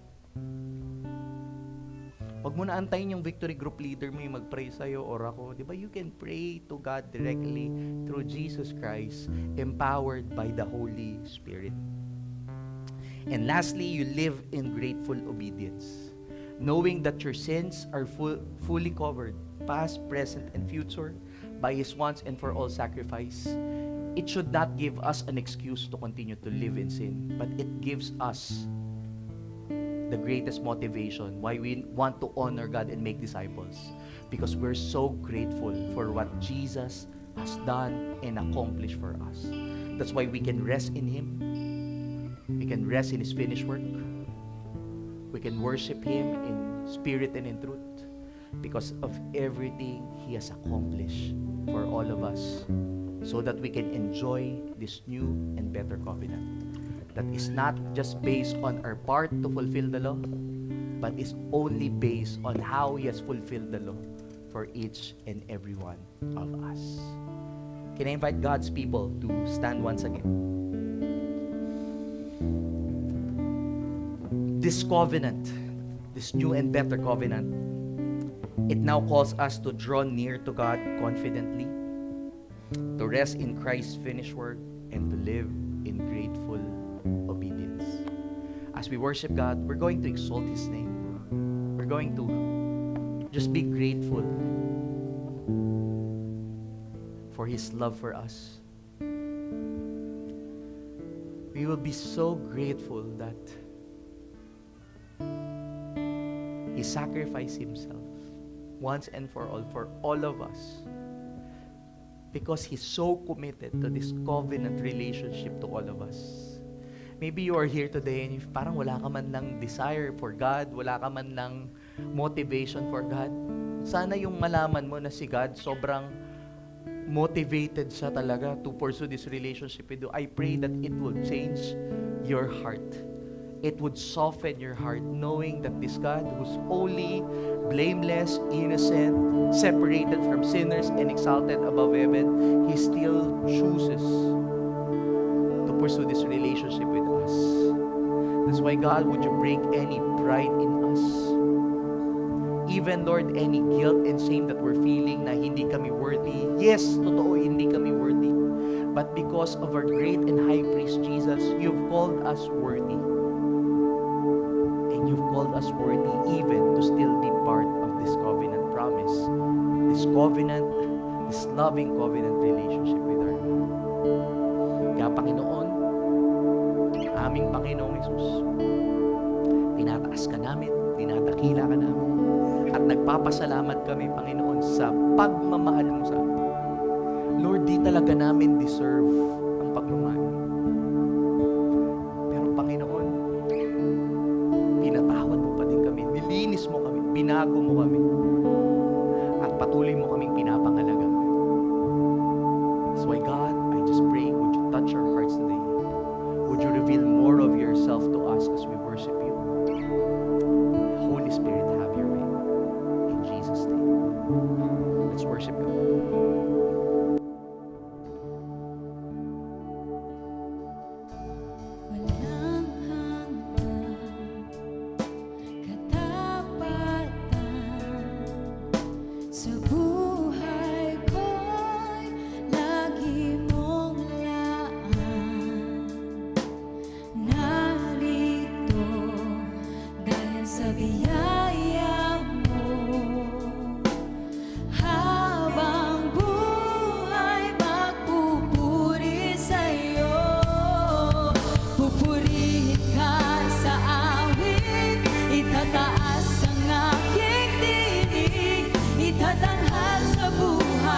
Huwag mo na antayin yung victory group leader mo yung mag-pray sa'yo or ako. Di ba? You can pray to God directly through Jesus Christ, empowered by the Holy Spirit. And lastly, you live in grateful obedience, knowing that your sins are fully covered, past, present, and future, by His once and for all sacrifice. It should not give us an excuse to continue to live in sin, but it gives us the greatest motivation why we want to honor God and make disciples, because we're so grateful for what Jesus has done and accomplished for us. That's why we can rest in Him. We can rest in His finished work. We can worship Him in spirit and in truth because of everything He has accomplished for all of us, so that we can enjoy this new and better covenant that is not just based on our part to fulfill the law, but is only based on how He has fulfilled the law for each and every one of us. Can I invite God's people to stand once again? This covenant, this new and better covenant, it now calls us to draw near to God confidently, to rest in Christ's finished work, and to live in grateful obedience. As we worship God, we're going to exalt His name. We're going to just be grateful for His love for us. We will be so grateful that He sacrificed Himself once and for all of us, because He's so committed to this covenant relationship to all of us. Maybe you are here today and parang wala ka man lang desire for God, wala ka man lang motivation for God. Sana yung malaman mo na si God sobrang motivated siya talaga to pursue this relationship with you. I pray that it will change your heart. It would soften your heart knowing that this God who's holy, blameless, innocent, separated from sinners and exalted above heaven, He still chooses to pursue this relationship with us. That's why, God, would you break any pride in us? Even, Lord, any guilt and shame that we're feeling na hindi kami worthy. Yes, totoo, hindi kami worthy. But because of our great and high priest Jesus, you've called us worthy. And you've called us worthy even to still be part of this covenant promise, this covenant, this loving covenant relationship with our God. Kaya, Panginoon, aming Panginoong Hesus, tinataas ka namin, dinadakila ka namin, at nagpapasalamat kami, Panginoon, sa pagmamahal mo sa amin. Lord, di talaga namin deserve ang pagmamahal. Pero, Panginoon, pinatawad mo pa din kami, nilinis mo kami, binago mo kami, at patuloy mo kaming pinapangalagaan. That's why, God, I just pray, would you touch our hearts today? Would you reveal more of yourself to us as we worship you? Holy Spirit, have your way. In Jesus' name. Let's worship God. Walang hanggan, katapatan sa buhay ko'y lagi mong laan. Narito dahil sa biyaya mo, habang buhay magpupuri sa'yo. Pupurihin ka sa awit, itataas ang aking tinig, itatanghal sa buhay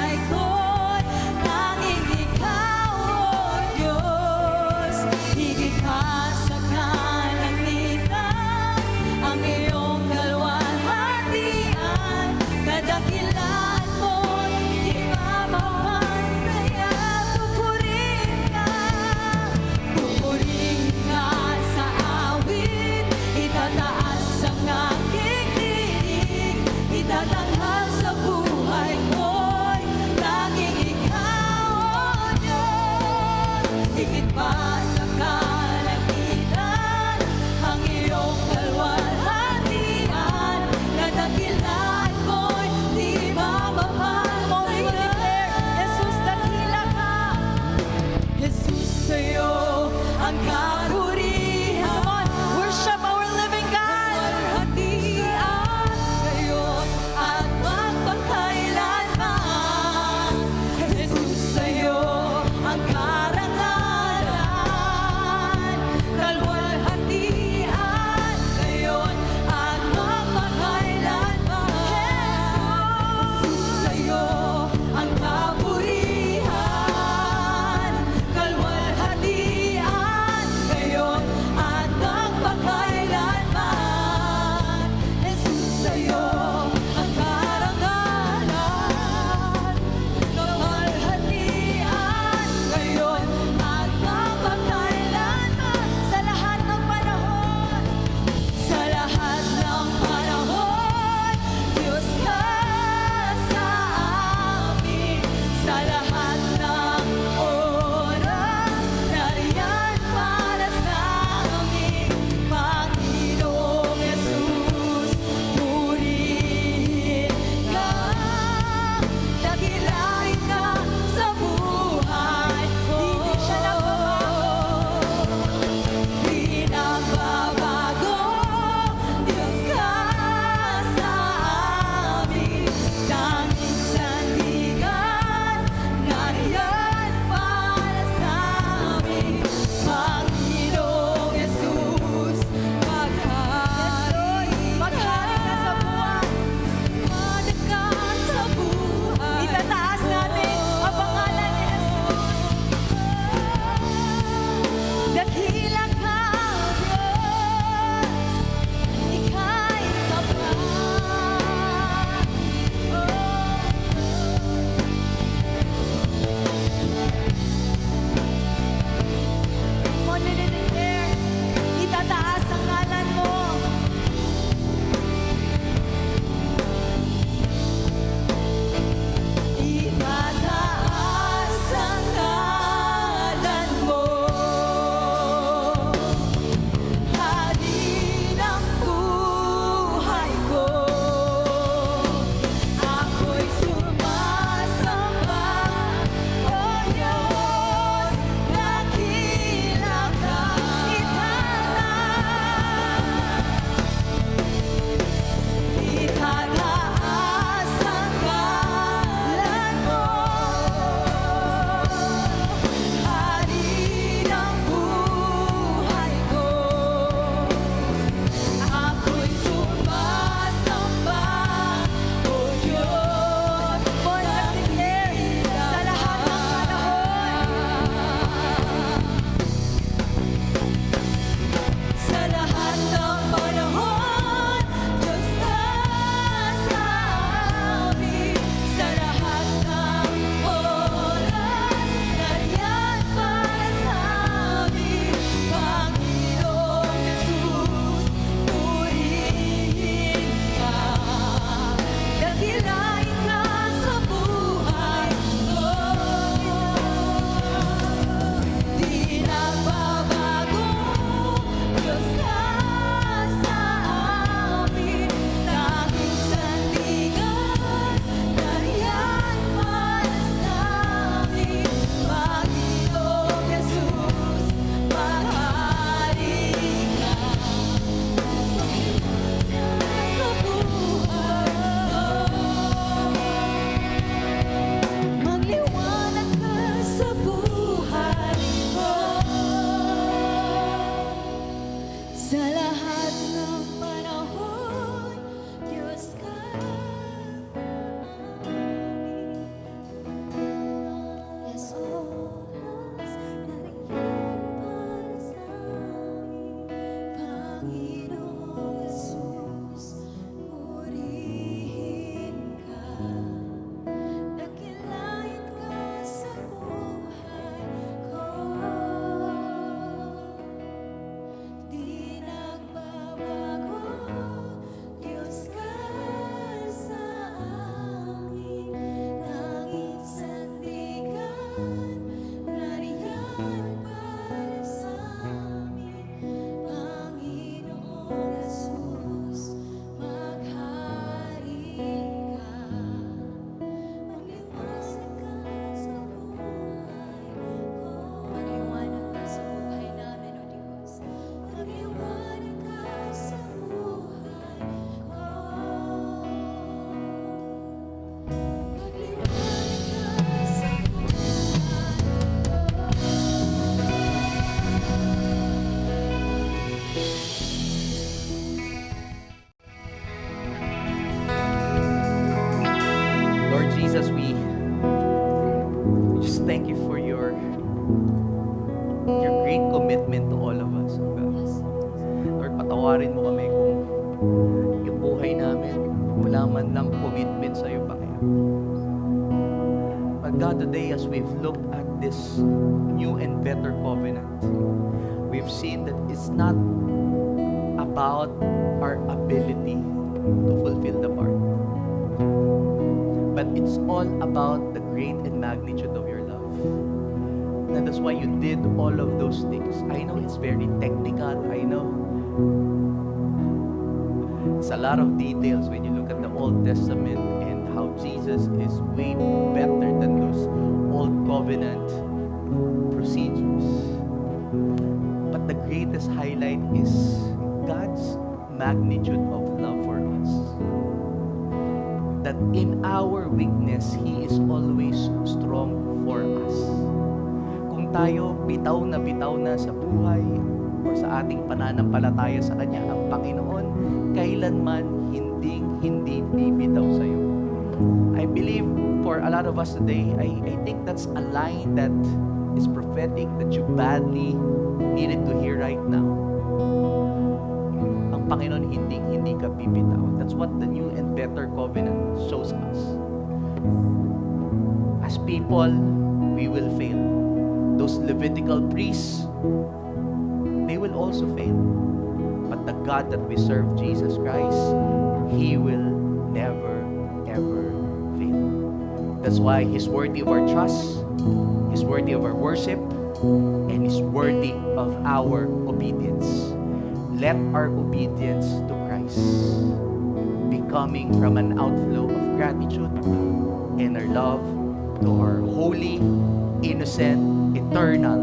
Sa lahat ng panahon, Diyos ka aming. Yes, oras nariyan para sa amin, Panginoong Jesus, purihin ka. Dakilain ka sa buhay ko. Di nagbabago, Diyos ka sa amin. Langit sandigan, nariyan para sa amin, Panginoong Jesus, maghari ka. Magliwanag ka sa buhay ko. Magliwanag ka sa buhay namin, O Diyos. Magliwanag ka sa buhay ko. Magliwanag ka sa Lord Jesus, we just thank you for your great commitment to all of us, oh God. Lord, patawarin mo kami kung yung buhay namin wala man lang commitment sa iyo, Panginoon. But God, today as we've looked at this new and better covenant, we've seen that it's not about our ability to fulfill the part, but it's all about the great and magnitude of your love. And that's why you did all of those things. I know it's very technical. I know it's a lot of details when you look at the Old Testament and how Jesus is way better than those old covenant procedures. But the greatest highlight is God's magnitude of love for us. That in our weakness, He is always strong for us. Kung tayo bitaw na sa buhay or sa ating pananampalataya sa Kanya, ang Panginoon kailanman hindi bibitaw sa iyo. I believe for a lot of us today, I think that's a line that is prophetic that you badly needed to hear right now. Ang Panginoon hindi ka bibitaw. That's what the new and better covenant shows us. As people, we will fail. Those Levitical priests, they will also fail. But the God that we serve, Jesus Christ, He will never, ever fail. That's why He's worthy of our trust, He's worthy of our worship, and He's worthy of our obedience. Let our obedience to Christ be coming from an outflow of gratitude and our love to our holy, innocent, eternal,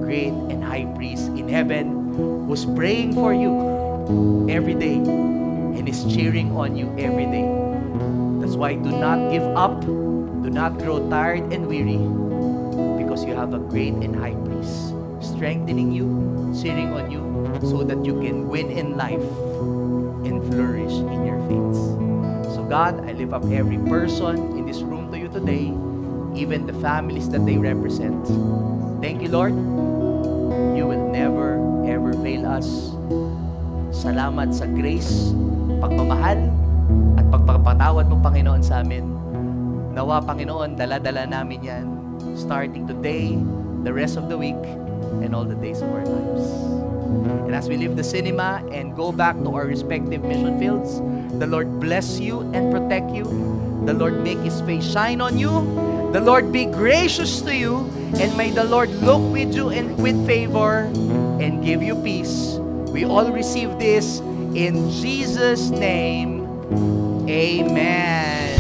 great, and high priest in heaven who's praying for you every day and is cheering on you every day. That's why do not give up, do not grow tired and weary, because you have a great and high priest strengthening you, cheering on you, so that you can win in life and flourish in your faith. So God, I lift up every person in this room to you today, even the families that they represent. Thank you, Lord. You will never, ever fail us. Salamat sa grace, pagmamahal, at pagpapatawad mo, Panginoon, sa amin. Nawa, Panginoon, dala-dala namin yan, starting today, the rest of the week, and all the days of our lives. And as we leave the cinema and go back to our respective mission fields, the Lord bless you and protect you. The Lord make His face shine on you. The Lord be gracious to you. And may the Lord look with you and with favor and give you peace. We all receive this in Jesus' name. Amen.